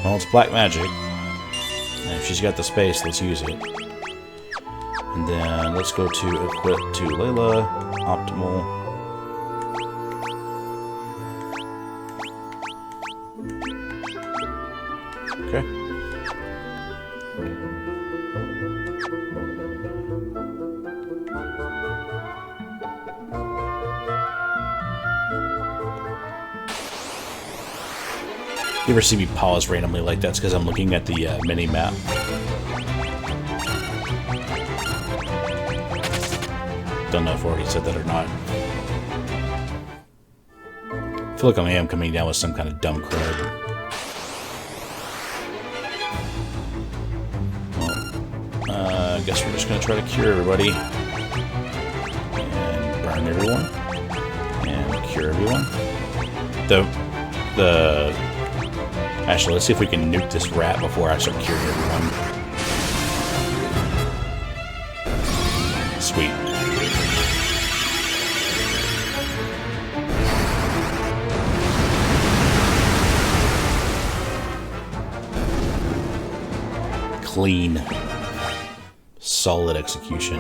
Well, it's black magic. And if she's got the space, let's use it. And then let's go to equip to Layla. Optimal. Okay. You ever see me pause randomly like that's because I'm looking at the mini map. Don't know if I already said that or not. I feel like I am coming down with some kind of dumb crud. I guess we're just going to try to cure everybody. And burn everyone. And cure everyone. Actually, let's see if we can nuke this rat before I start curing everyone. Sweet. Clean. Solid execution.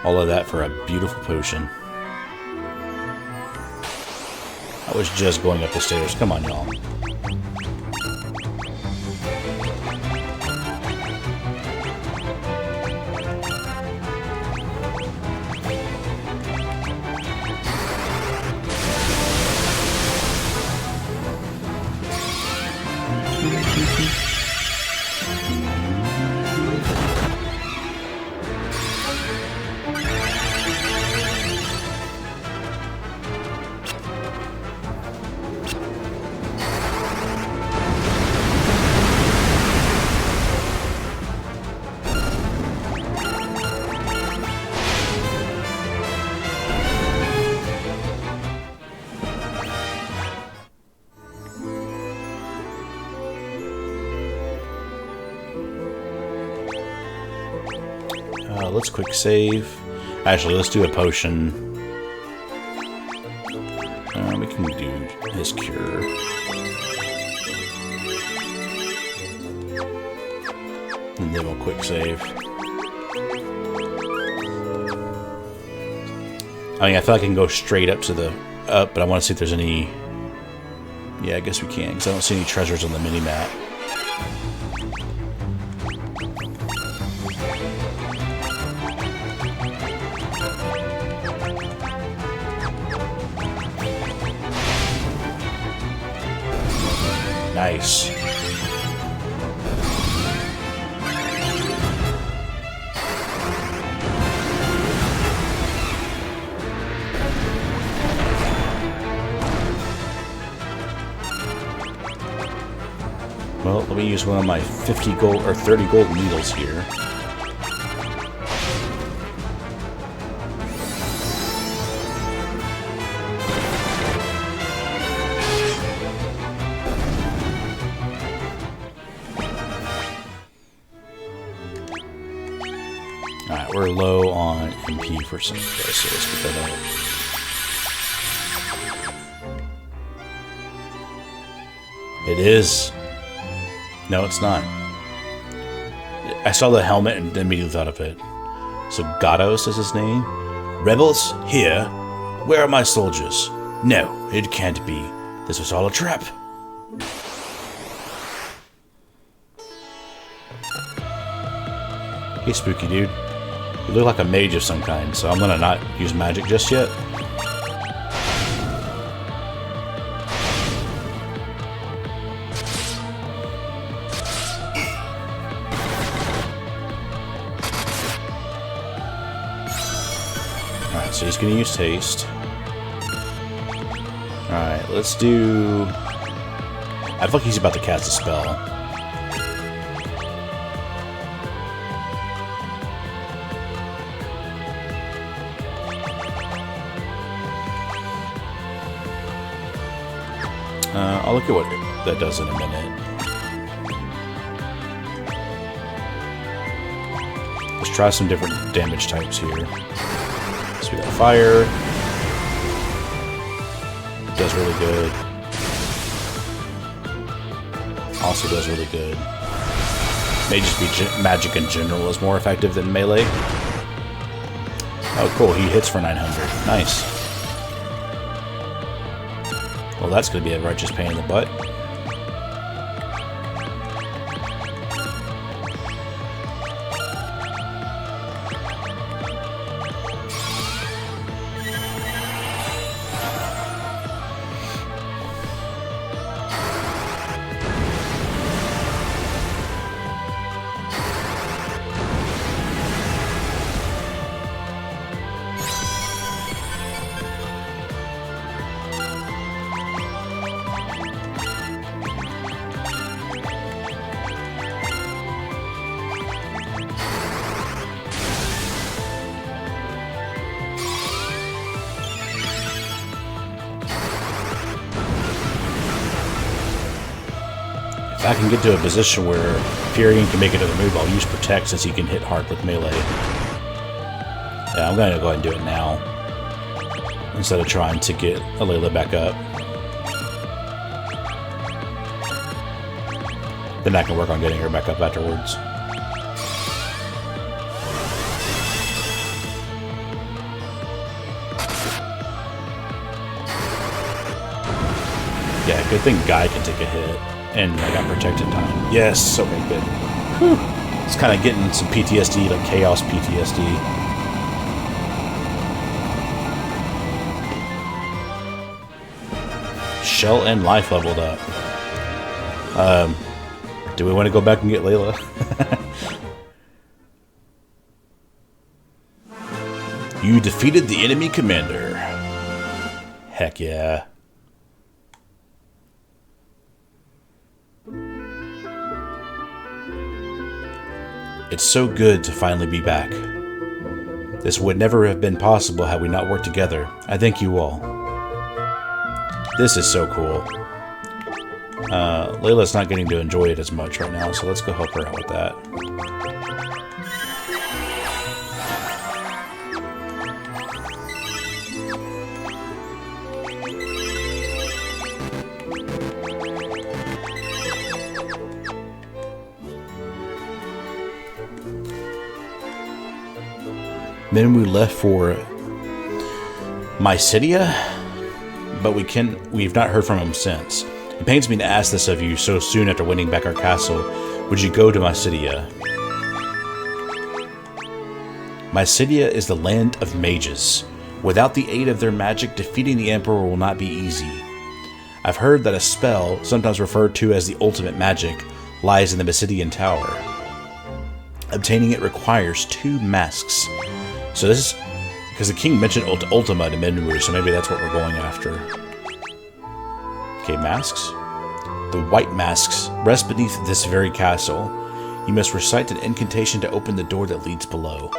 All of that for a beautiful potion. I was just going up the stairs. Come on, y'all. Let's quick save. Actually, let's do a potion. We can do his cure. and then we'll quick save. I mean, I feel like I can go straight up to the up, but I want to see if there's any. Yeah, I guess we can, because I don't see any treasures on the mini map. Nice. Well, let me use one of my 50 gold or 30 gold needles here. Alright, we're low on MP for some of this, so let's get that up. It is. No, it's not. I saw the helmet and immediately thought of it. So Gatos is his name. Rebels, here. Where are my soldiers? No, it can't be. This was all a trap. Hey, spooky dude. You look like a mage of some kind, so I'm gonna not use magic just yet. Alright, so he's gonna use haste. Alright, let's do... I feel like he's about to cast a spell. I'll look at what that does in a minute. Let's try some different damage types here. So we got fire. Does really good. Also does really good. May just be magic in general is more effective than melee. Oh, cool. He hits for 900. Nice. Well, that's going to be a righteous pain in the butt. If I can get to a position where Furion can make another move, I'll use Protect since he can hit hard with melee. Yeah, I'm going to go ahead and do it now. Instead of trying to get Layla back up. Then I can work on getting her back up afterwards. Yeah, good thing Guy can take a hit. And I got protected time. Yes, okay, good. Whew. It's kind of getting some PTSD, like Chaos PTSD. Shell and Life leveled up. Do we want to go back and get Layla? You defeated the enemy commander. Heck yeah. It's so good to finally be back. This would never have been possible had we not worked together. I thank you all. This is so cool. Layla's not getting to enjoy it as much right now, so let's go help her out with that. Then we left for Mysidia, but we've not heard from him since. It pains me to ask this of you so soon after winning back our castle. Would you go to Mysidia? Mysidia is the land of mages. Without the aid of their magic, defeating the Emperor will not be easy. I've heard that a spell, sometimes referred to as the ultimate magic, lies in the Mysidian Tower. Obtaining it requires 2 masks. So this is because the king mentioned Ultima to Minwu, so maybe that's what we're going after. Okay, masks. The white masks rest beneath this very castle. You must recite an incantation to open the door that leads below.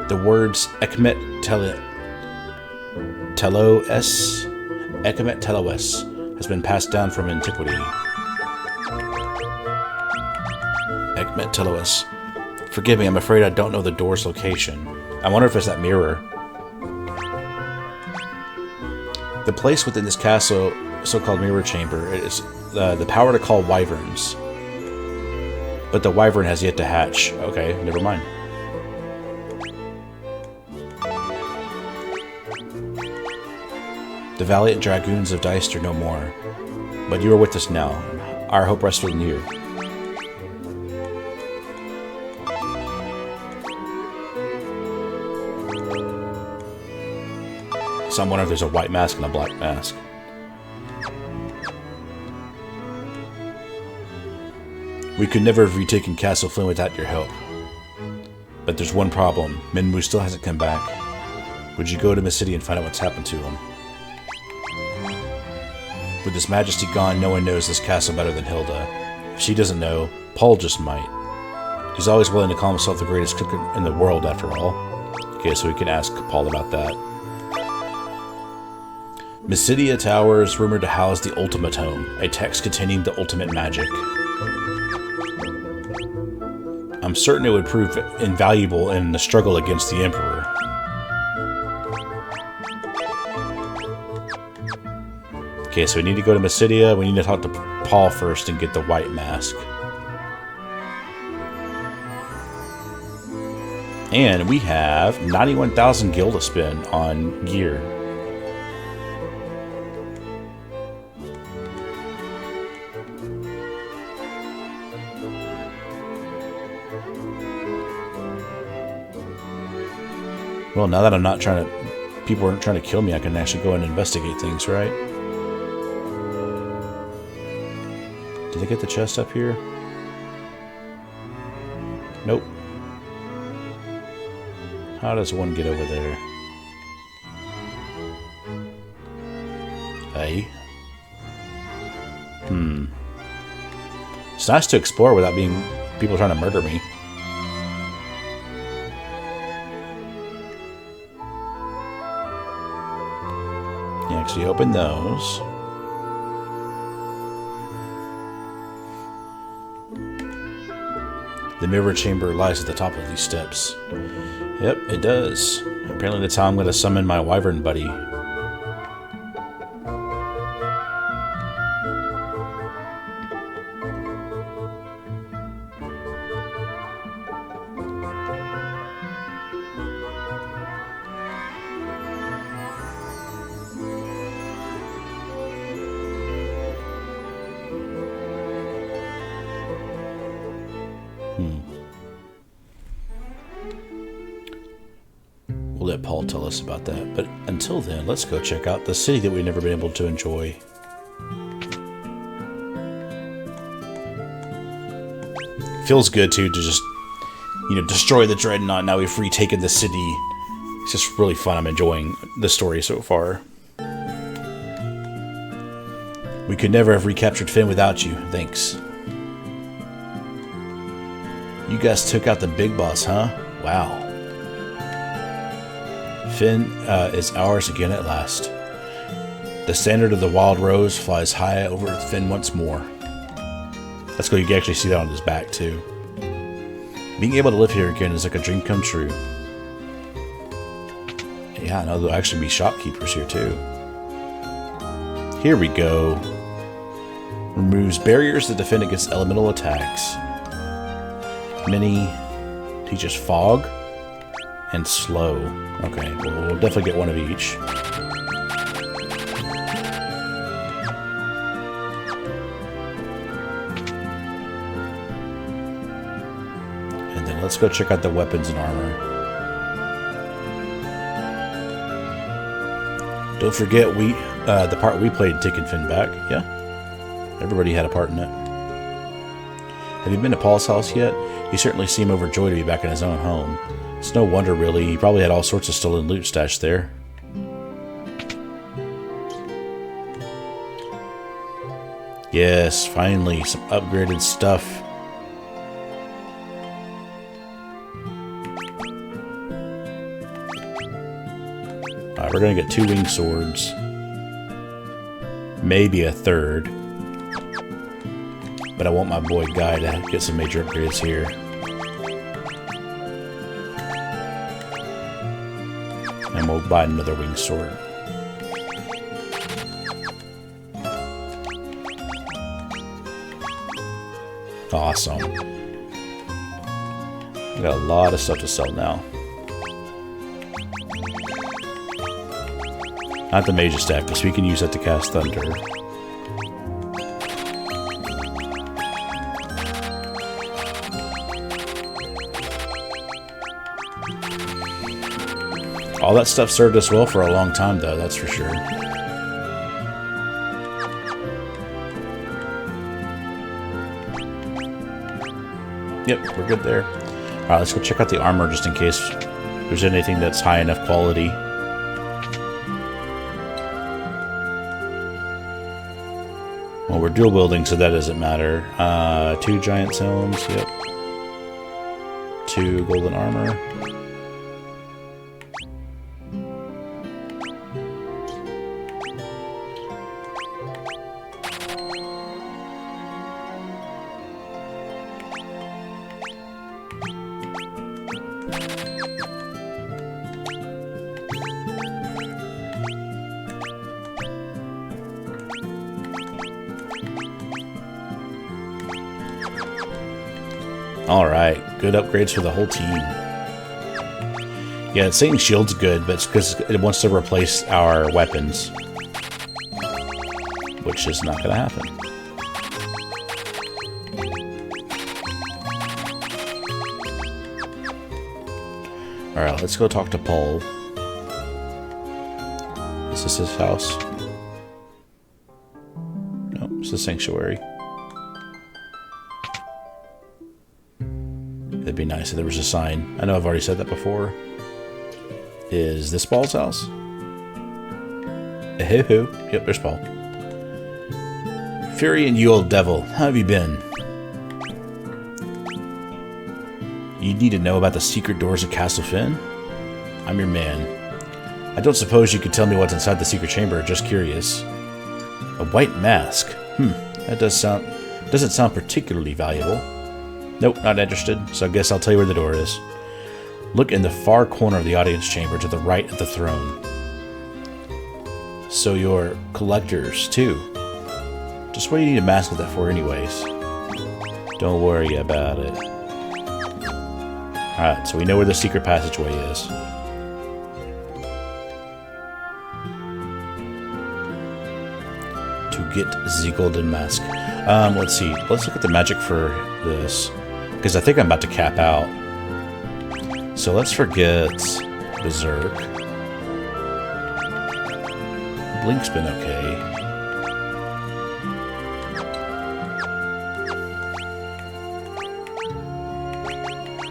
The words Ekmet Telos has been passed down from antiquity. Ekmet Telos. Forgive me, I'm afraid I don't know the door's location. I wonder if it's that mirror. The place within this castle, so-called mirror chamber, is the power to call wyverns. But the wyvern has yet to hatch. Okay, never mind. The valiant dragoons of Dice are no more. But you are with us now. Our hope rests in you. So I'm wondering if there's a white mask and a black mask. We could never have retaken Castle Flynn without your help. But there's one problem. Minwu still hasn't come back. Would you go to Mysidia and find out what's happened to him? With His Majesty gone, no one knows this castle better than Hilda. If she doesn't know, Paul just might. He's always willing to call himself the greatest cook in the world, after all. Okay, so we can ask Paul about that. Mysidia Tower is rumored to house the Ultima Tome, a text containing the ultimate magic. I'm certain it would prove invaluable in the struggle against the Emperor. Okay, so we need to go to Mysidia. We need to talk to Paul first and get the white mask. And we have 91,000 gil to spend on gear. Well, now that I'm not trying to... people aren't trying to kill me, I can actually go and investigate things, right? Did I get the chest up here? Nope. How does one get over there? Hey. It's nice to explore without being people trying to murder me. You actually open those. The mirror chamber lies at the top of these steps. Yep, it does. Apparently that's how I'm going to summon my wyvern buddy. We'll let Paul tell us about that. But until then, let's go check out the city that we've never been able to enjoy. Feels good, too, to just, destroy the Dreadnought. Now we've retaken the city. It's just really fun. I'm enjoying the story so far. We could never have recaptured Finn without you. Thanks. You guys took out the big boss, huh? Wow. Finn is ours again at last. The standard of the Wild Rose flies high over Finn once more. Let's go. You can actually see that on his back, too. Being able to live here again is like a dream come true. Yeah, I know there'll actually be shopkeepers here, too. Here we go. Removes barriers that defend against elemental attacks. Mini teaches fog. and slow. Okay, well, we'll definitely get one of each. And then let's go check out the weapons and armor. Don't forget the part we played in Taking Finn Back. Yeah, everybody had a part in it. Have you been to Paul's house yet? He certainly seemed overjoyed to be back in his own home. It's no wonder, really. He probably had all sorts of stolen loot stashed there. Yes, finally, some upgraded stuff. Alright, we're gonna get 2 winged swords. Maybe a third. But I want my boy Guy to get some major upgrades here. And we'll buy another winged sword. Awesome. We got a lot of stuff to sell now. Not the Mage's Staff, because we can use that to cast Thunder. All that stuff served us well for a long time, though, that's for sure. Yep, we're good there. Alright, let's go check out the armor just in case there's anything that's high enough quality. Well, we're dual wielding, so that doesn't matter. 2 giant helms, yep. 2 golden armor. Alright, good upgrades for the whole team. Yeah, Satan's Shield's good, but it's because it wants to replace our weapons. Which is not going to happen. Alright, let's go talk to Paul. Is this his house? No, it's the sanctuary. It'd be nice if there was a sign. I know I've already said that before. Is this Paul's house? Hoo-hoo. Yep, there's Paul. Fury and you old devil, how have you been? You need to know about the secret doors of Castle Finn? I'm your man. I don't suppose you could tell me what's inside the secret chamber, just curious. A white mask? That doesn't sound particularly valuable. Nope, not interested, so I guess I'll tell you where the door is. Look in the far corner of the audience chamber to the right of the throne. So you're collectors, too. Just what do you need a mask like that for anyways? Don't worry about it. Alright, so we know where the secret passageway is. To get the golden mask. Let's see. Let's look at the magic for this. Because I think I'm about to cap out. So let's forget Berserk. Blink's been okay.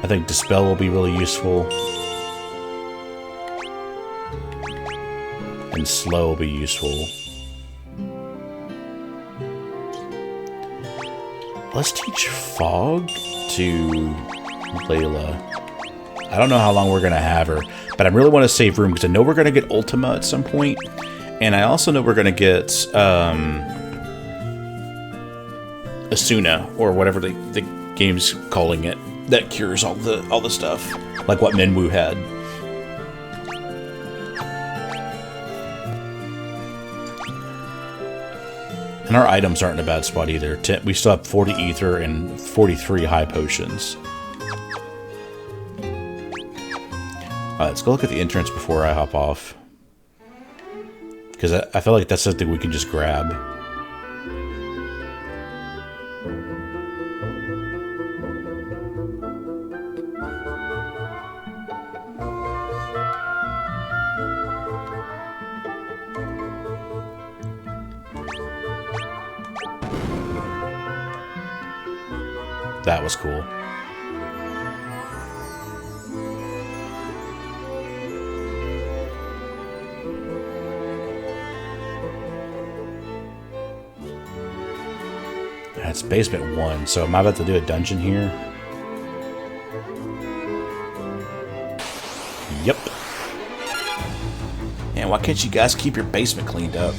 I think Dispel will be really useful. And Slow will be useful. Let's teach Fog to Layla. I don't know how long we're going to have her, but I really want to save room because I know we're going to get Ultima at some point, and I also know we're going to get Asuna, or whatever the game's calling it, that cures all the stuff, like what Minwu had. And our items aren't in a bad spot either. We still have 40 ether and 43 high potions. Let's go look at the entrance before I hop off. Because I feel like that's something we can just grab. That was cool. That's basement 1, so am I about to do a dungeon here? Yep. And why can't you guys keep your basement cleaned up?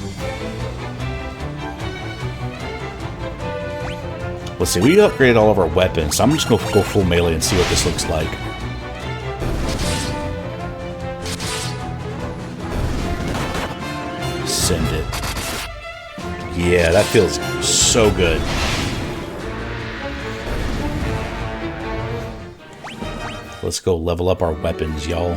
Let's see, we upgraded all of our weapons, so I'm just going to go full melee and see what this looks like. Send it. Yeah, that feels so good. Let's go level up our weapons, y'all.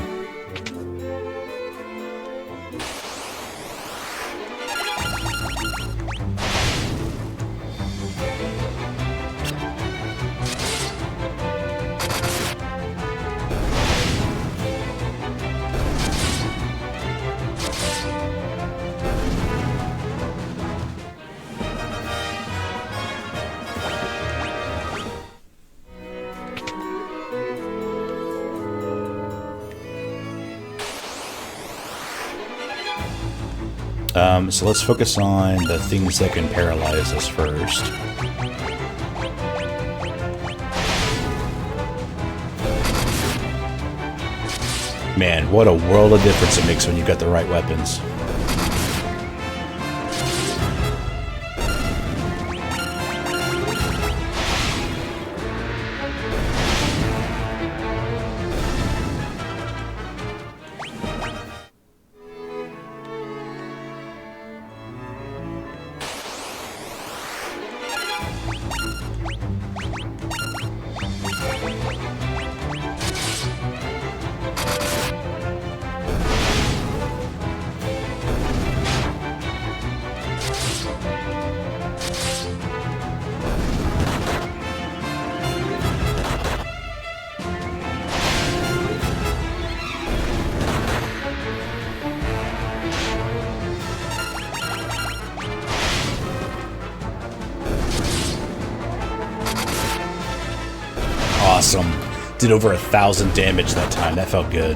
So let's focus on the things that can paralyze us first. Man, what a world of difference it makes when you got the right weapons. Awesome. Did over 1,000 damage that time. That felt good.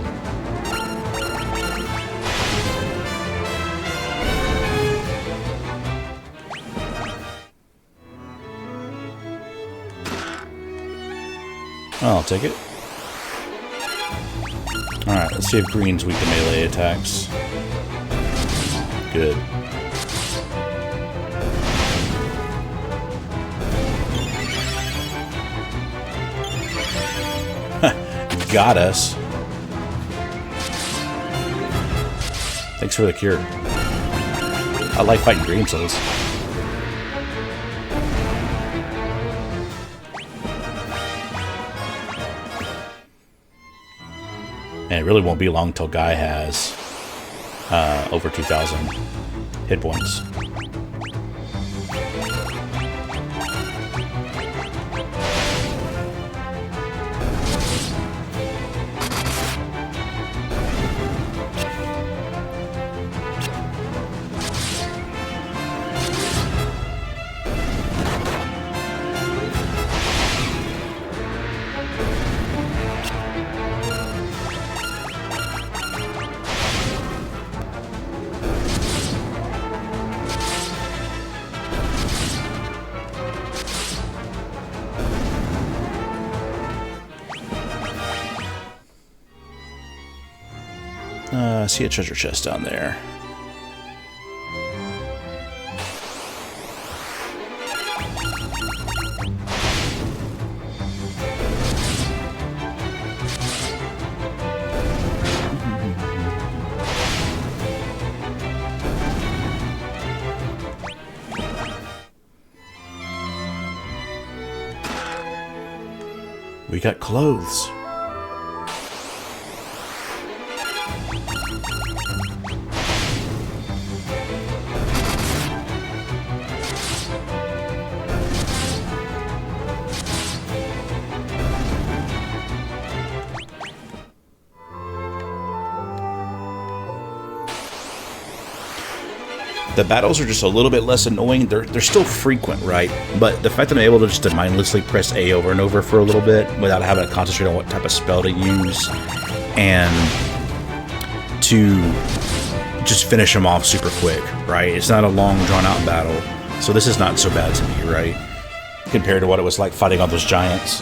I'll take it. Alright, let's see if green's weak to melee attacks. Good. Got us. Thanks for the cure. I like fighting green souls. And it really won't be long till Guy has over 2,000 hit points. I see a treasure chest down there. We got clothes. The battles are just a little bit less annoying. They're still frequent, right? But the fact that I'm able to just to mindlessly press A over and over for a little bit without having to concentrate on what type of spell to use and to just finish them off super quick, right? It's not a long, drawn-out battle. So this is not so bad to me, right? Compared to what it was like fighting all those giants.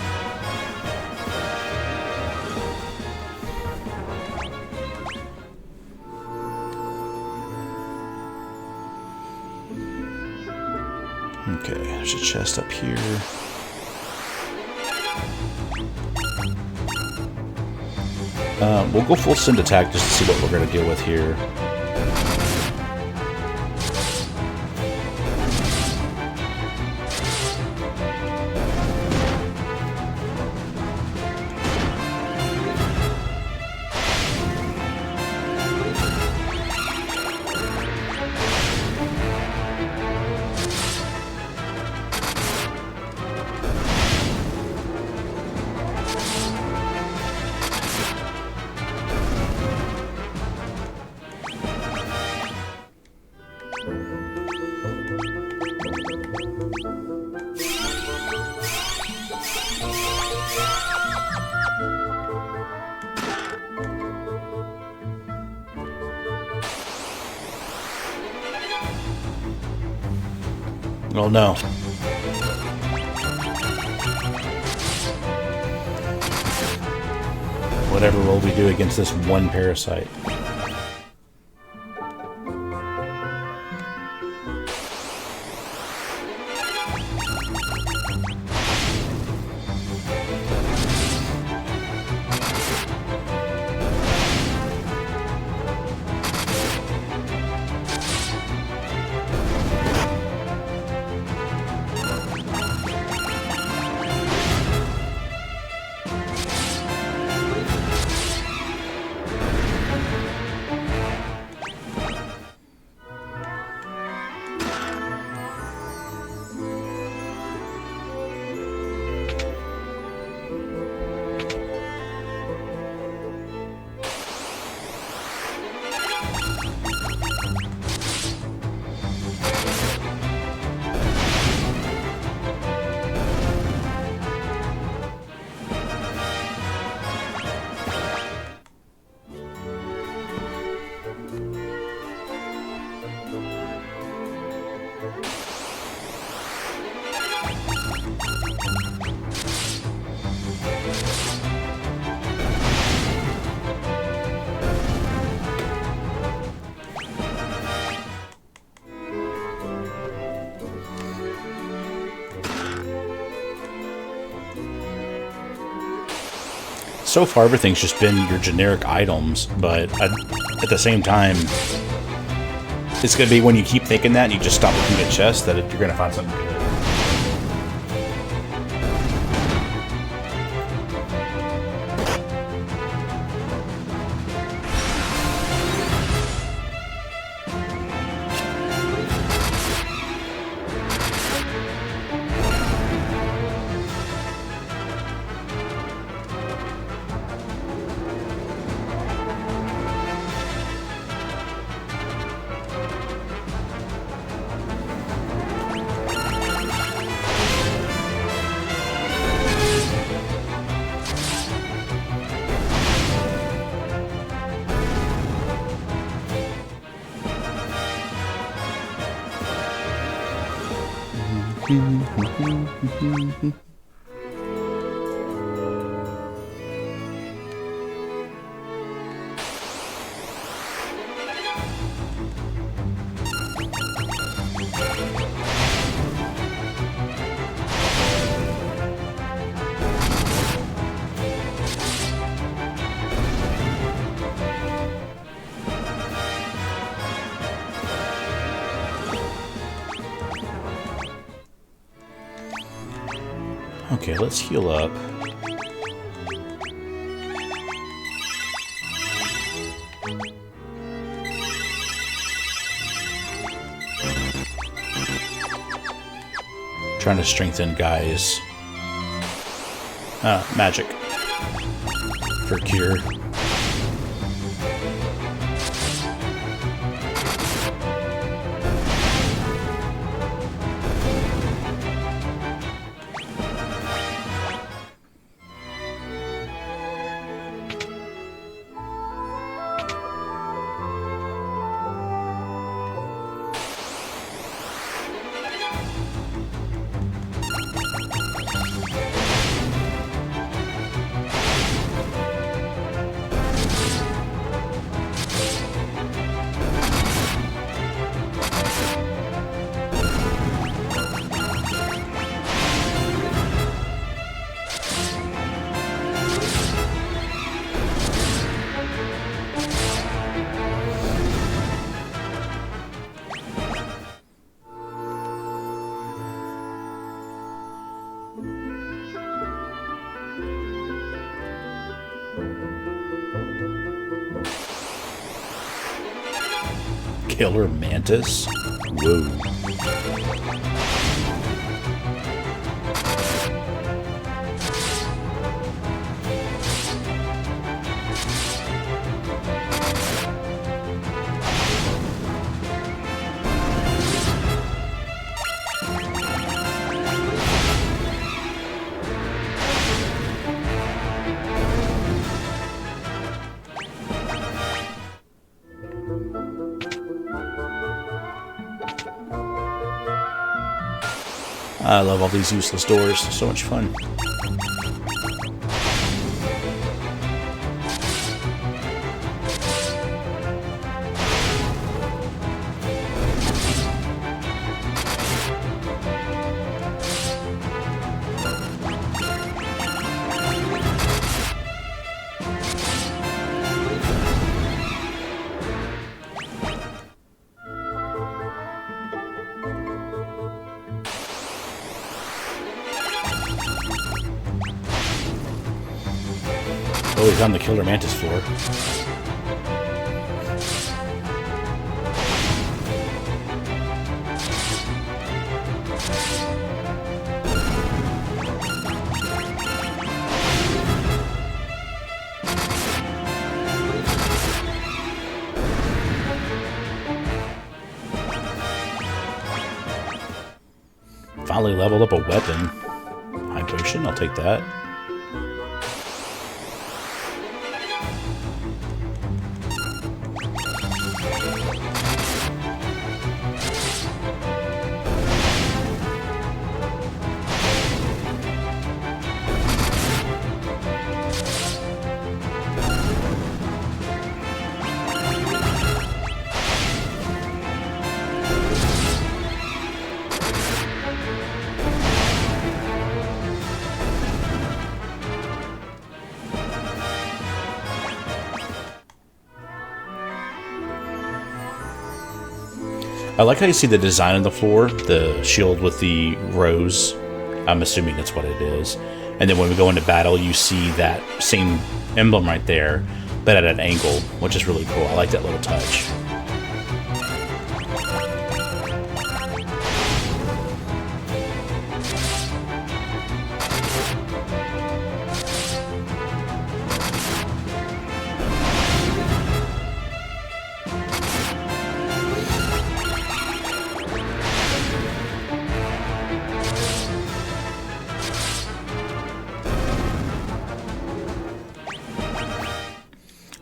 Okay, there's a chest up here. We'll go full send attack just to see what we're going to deal with here. Oh no. Whatever will we do against this one parasite? So far, everything's just been your generic items, but at the same time, it's going to be when you keep thinking that and you just stop looking at chests that you're going to find something good. Okay, let's heal up. Trying to strengthen guys. Magic. For cure. Killer mantis? Whoa. I love all these useless doors. So much fun. Oh, he's on the Killer Mantis floor. Finally leveled up a weapon. High potion, I'll take that. I like how you see the design on the floor, the shield with the rose. I'm assuming that's what it is. And then when we go into battle, you see that same emblem right there, but at an angle, which is really cool. I like that little touch.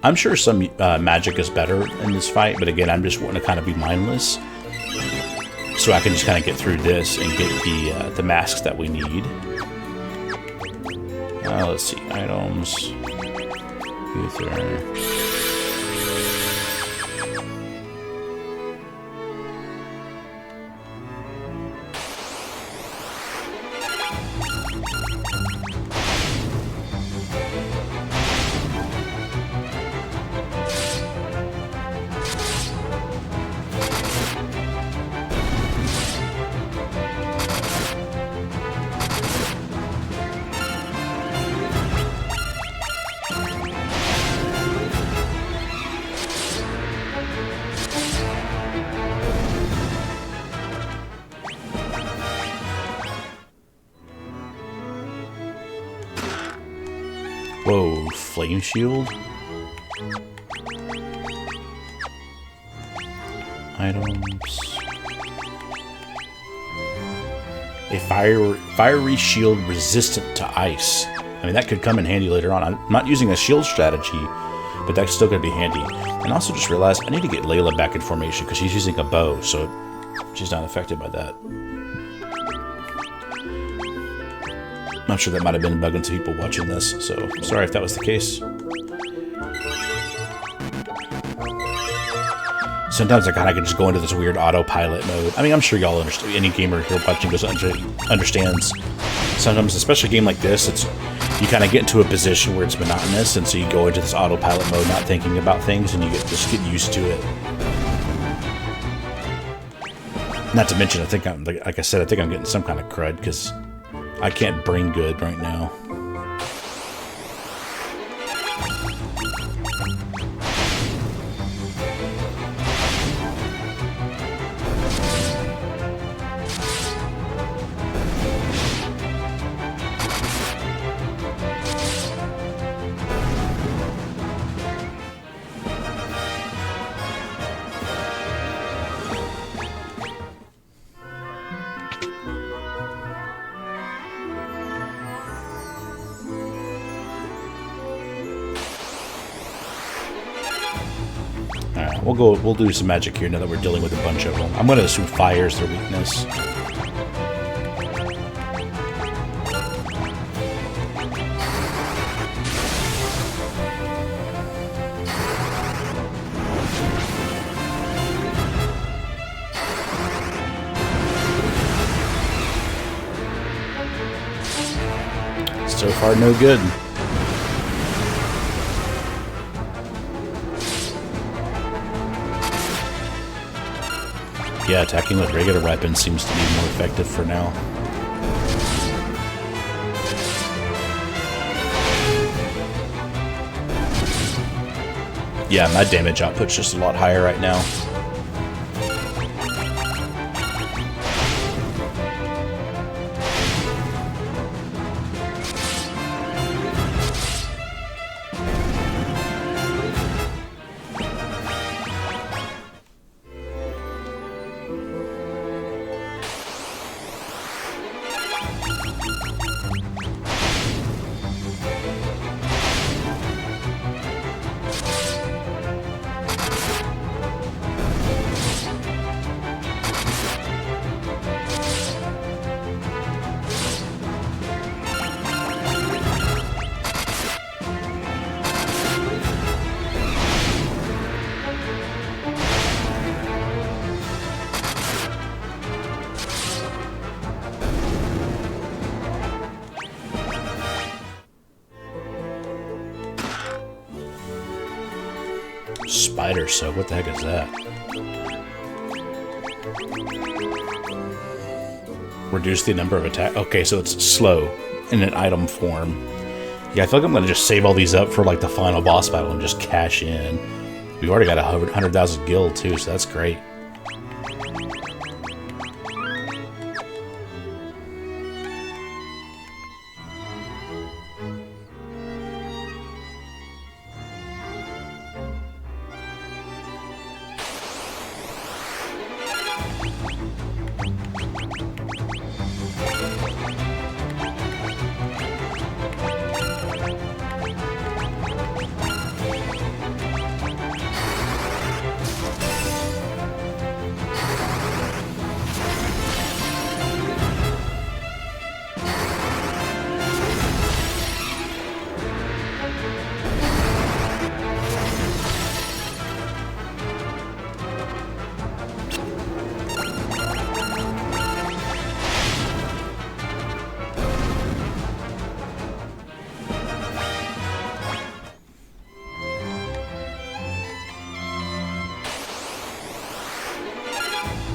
I'm sure some magic is better in this fight, but again, I'm just wanting to kind of be mindless, so I can just kind of get through this and get the masks that we need. Let's see, items, ether. Whoa, flame shield? Items. A fiery shield resistant to ice. I mean, that could come in handy later on. I'm not using a shield strategy, but that's still going to be handy. And also just realized I need to get Layla back in formation because she's using a bow, so she's not affected by that. I'm sure that might have been bugging some people watching this, so sorry if that was the case. Sometimes I kind of can just go into this weird autopilot mode. I mean, I'm sure y'all understand. Any gamer here watching this understands. Sometimes, especially a game like this, you kind of get into a position where it's monotonous, and so you go into this autopilot mode, not thinking about things, and you just get used to it. Not to mention, I think like I said, I think I'm getting some kind of crud because I can't brain good right now. We'll do some magic here now that we're dealing with a bunch of them. I'm gonna assume fire is their weakness. So far, no good. Yeah, attacking with regular weapons seems to be more effective for now. Yeah, my damage output's just a lot higher right now. Spider soap, what the heck is that? Reduce the number of attack. Okay, so it's slow in an item form. Yeah, I feel like I'm gonna just save all these up for like the final boss battle and just cash in. We've already got 100,000 gil too, so that's great.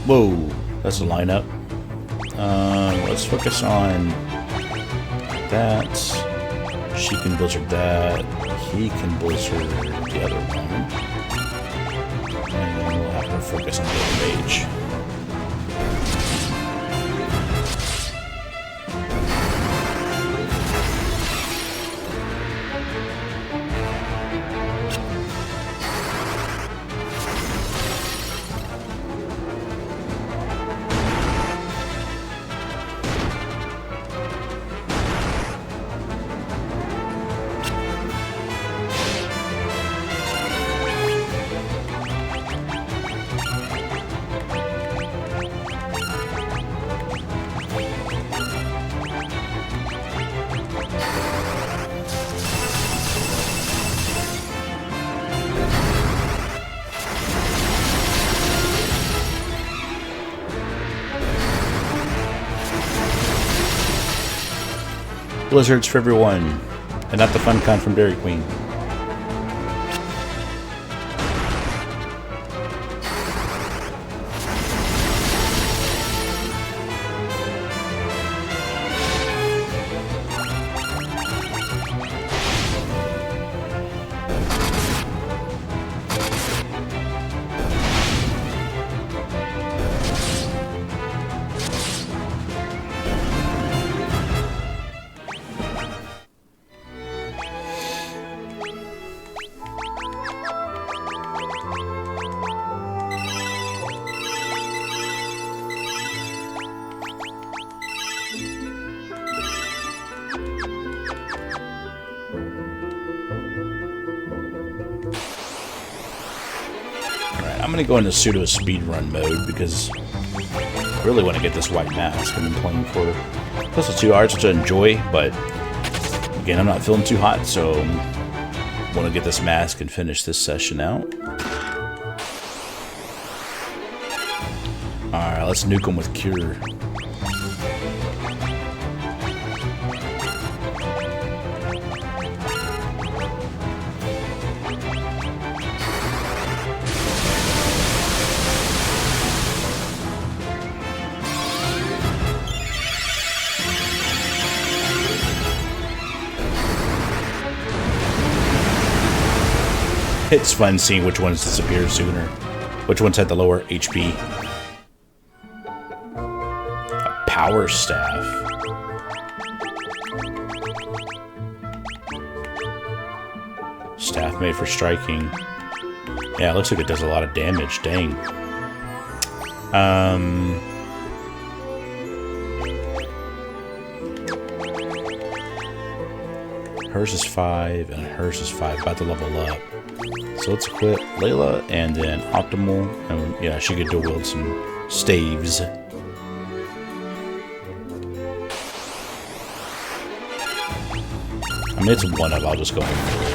Whoa, that's a lineup. Let's focus on that. She can blizzard that. He can blizzard the other one. And then we'll have her focus on the other mage. Blizzards for everyone, and not the fun kind from Dairy Queen. I'm gonna go into pseudo speedrun mode because I really want to get this white mask. I've been playing for close to 2 hours, which I enjoy, but again, I'm not feeling too hot, so I want to get this mask and finish this session out. Alright, let's nuke him with Cure. It's fun seeing which ones disappear sooner. Which ones had the lower HP. A power staff. Staff made for striking. Yeah, it looks like it does a lot of damage. Dang. Hers is 5, and hers is 5. About to level up. So let's equip Layla, and then Optimal. And yeah, she could dual wield some staves. I mean, it's one of. I'll just go ahead and do it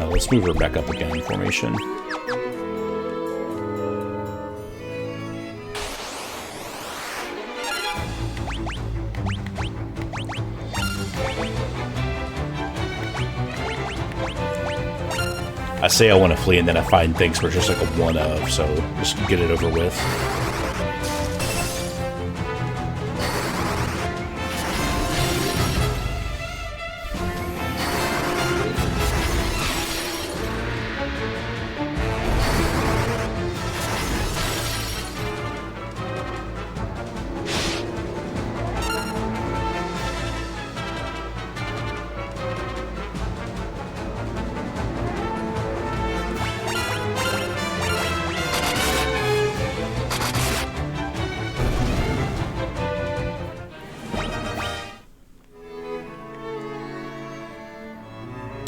now. Let's move her back up again in formation. I say I want to flee, and then I find things where it's just like a one of, so just get it over with.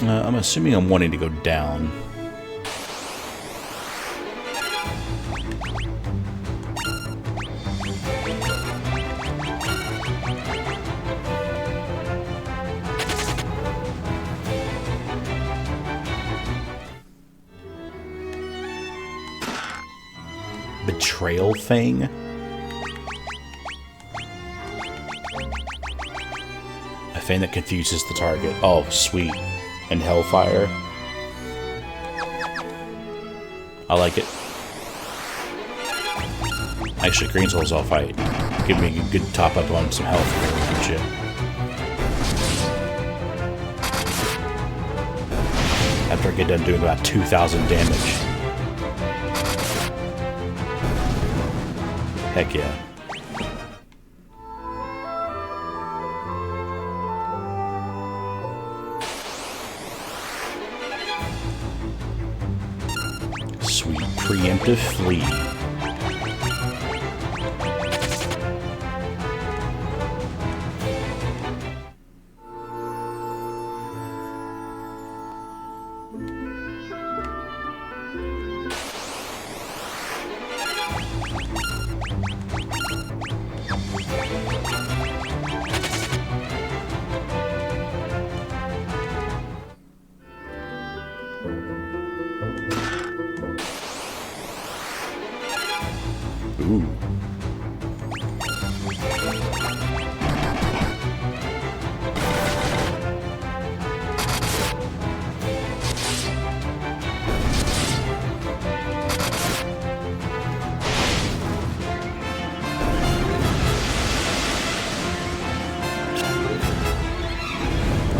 I'm assuming I'm wanting to go down. Betrayal Fang? A Fang that confuses the target. Oh, sweet. And Hellfire. I like it. Actually, Green Soul's all fight. Give me a good top up on some health here, won't you? After I get done doing about 2,000 damage. Heck yeah. Sweet preemptive flee. Ooh.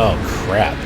Oh, crap.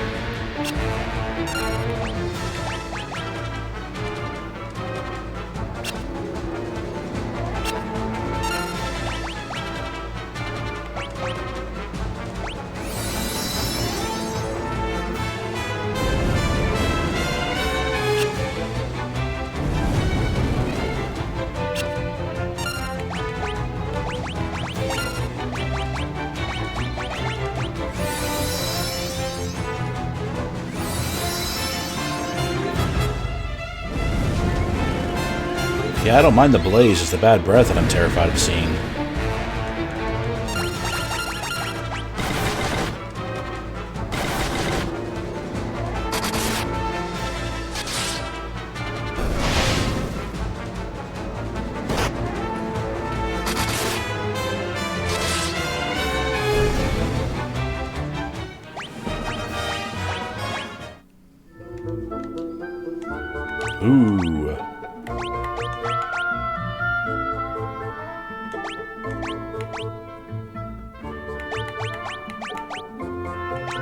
Yeah, I don't mind the blaze, it's the bad breath that I'm terrified of seeing. Ooh.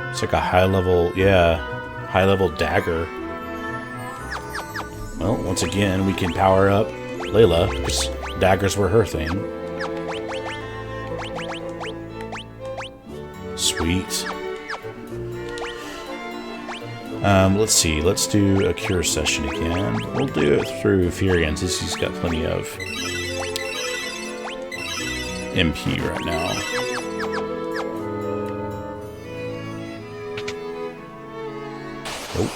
It's like a high-level, yeah, high-level dagger. Well, once again, we can power up Layla, because daggers were her thing. Sweet. Let's see. Let's do a cure session again. We'll do it through Furion, since he's got plenty of MP right now. Nope.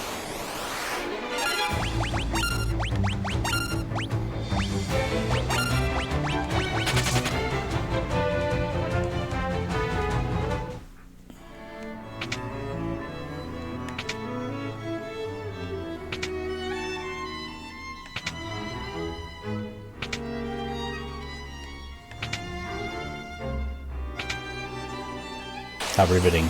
How riveting.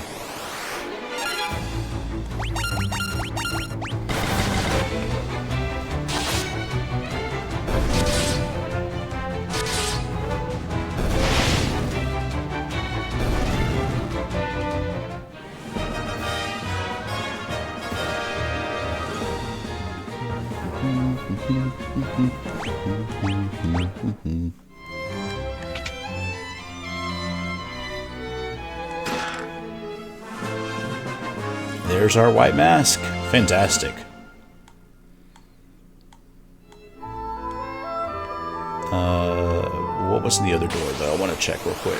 There's our white mask. Fantastic. What was in the other door, though? I want to check real quick.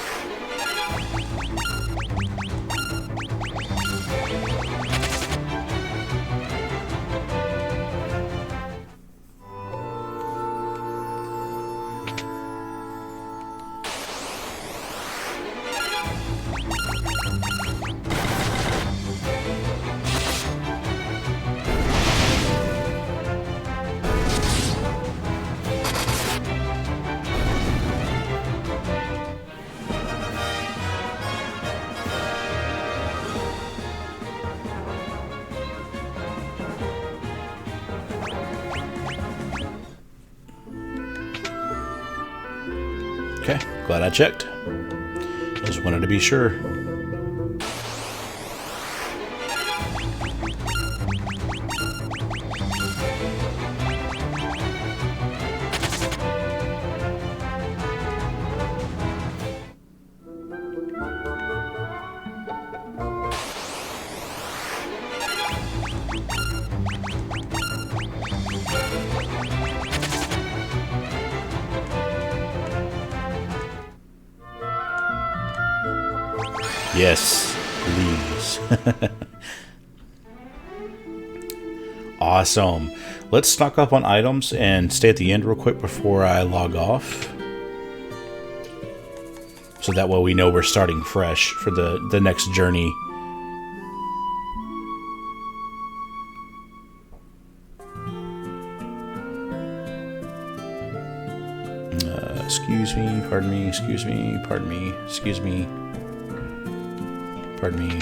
Okay, glad I checked. Just wanted to be sure. Yes, please. Awesome. Let's stock up on items and stay at the end real quick before I log off. So that way we know we're starting fresh for the next journey. Excuse me, pardon me, excuse me, pardon me, excuse me. Pardon me.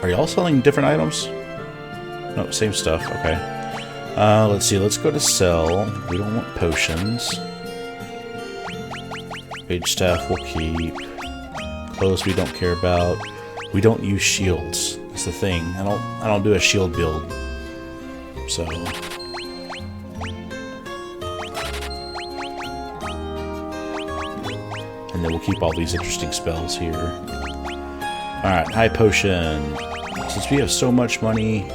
Are y'all selling different items? No, same stuff. Okay. Let's see. Let's go to sell. We don't want potions. Page staff we'll keep. Clothes we don't care about. We don't use shields. That's the thing. I don't do a shield build. So. And then we'll keep all these interesting spells here. Alright, high potion. Since we have so much money,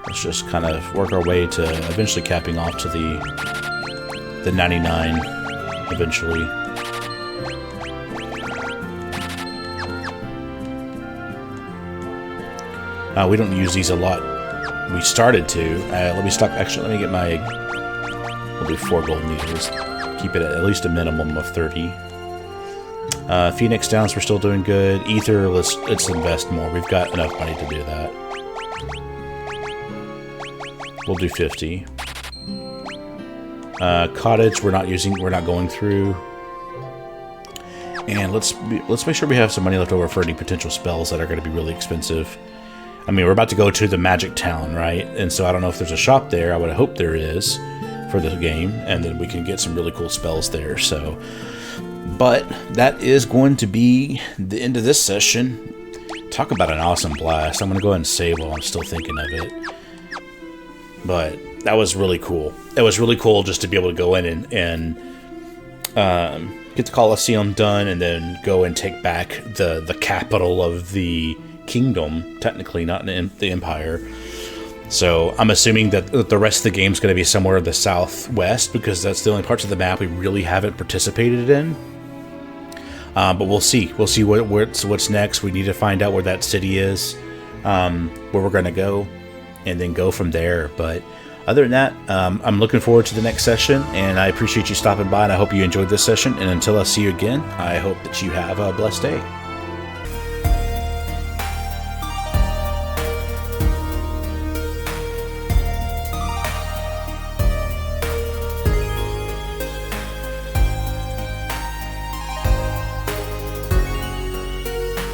let's just kind of work our way to eventually capping off to the 99 eventually. We don't use these a lot we started to. Let me stop. Actually, let me get my. We'll do 4 gold needles. Keep it at least a minimum of 30. Phoenix Downs, we're still doing good. Ether, let's invest more. We've got enough money to do that. We'll do 50. Cottage, we're not going through. And let's make sure we have some money left over for any potential spells that are going to be really expensive. I mean, we're about to go to the Magic Town, right? And so I don't know if there's a shop there. I would hope there is for the game, and then we can get some really cool spells there. So, but that is going to be the end of this session. Talk about an awesome blast. I'm going to go ahead and save while I'm still thinking of it. But that was really cool. It was really cool just to be able to go in and get the Colosseum done, and then go and take back the capital of the kingdom, technically not in the empire. So I'm assuming that the rest of the game is going to be somewhere in the southwest, because that's the only parts of the map we really haven't participated in. But we'll see. We'll see what's next. We need to find out where that city is, where we're going to go, and then go from there. But other than that, I'm looking forward to the next session, and I appreciate you stopping by, and I hope you enjoyed this session. And until I see you again, I hope that you have a blessed day.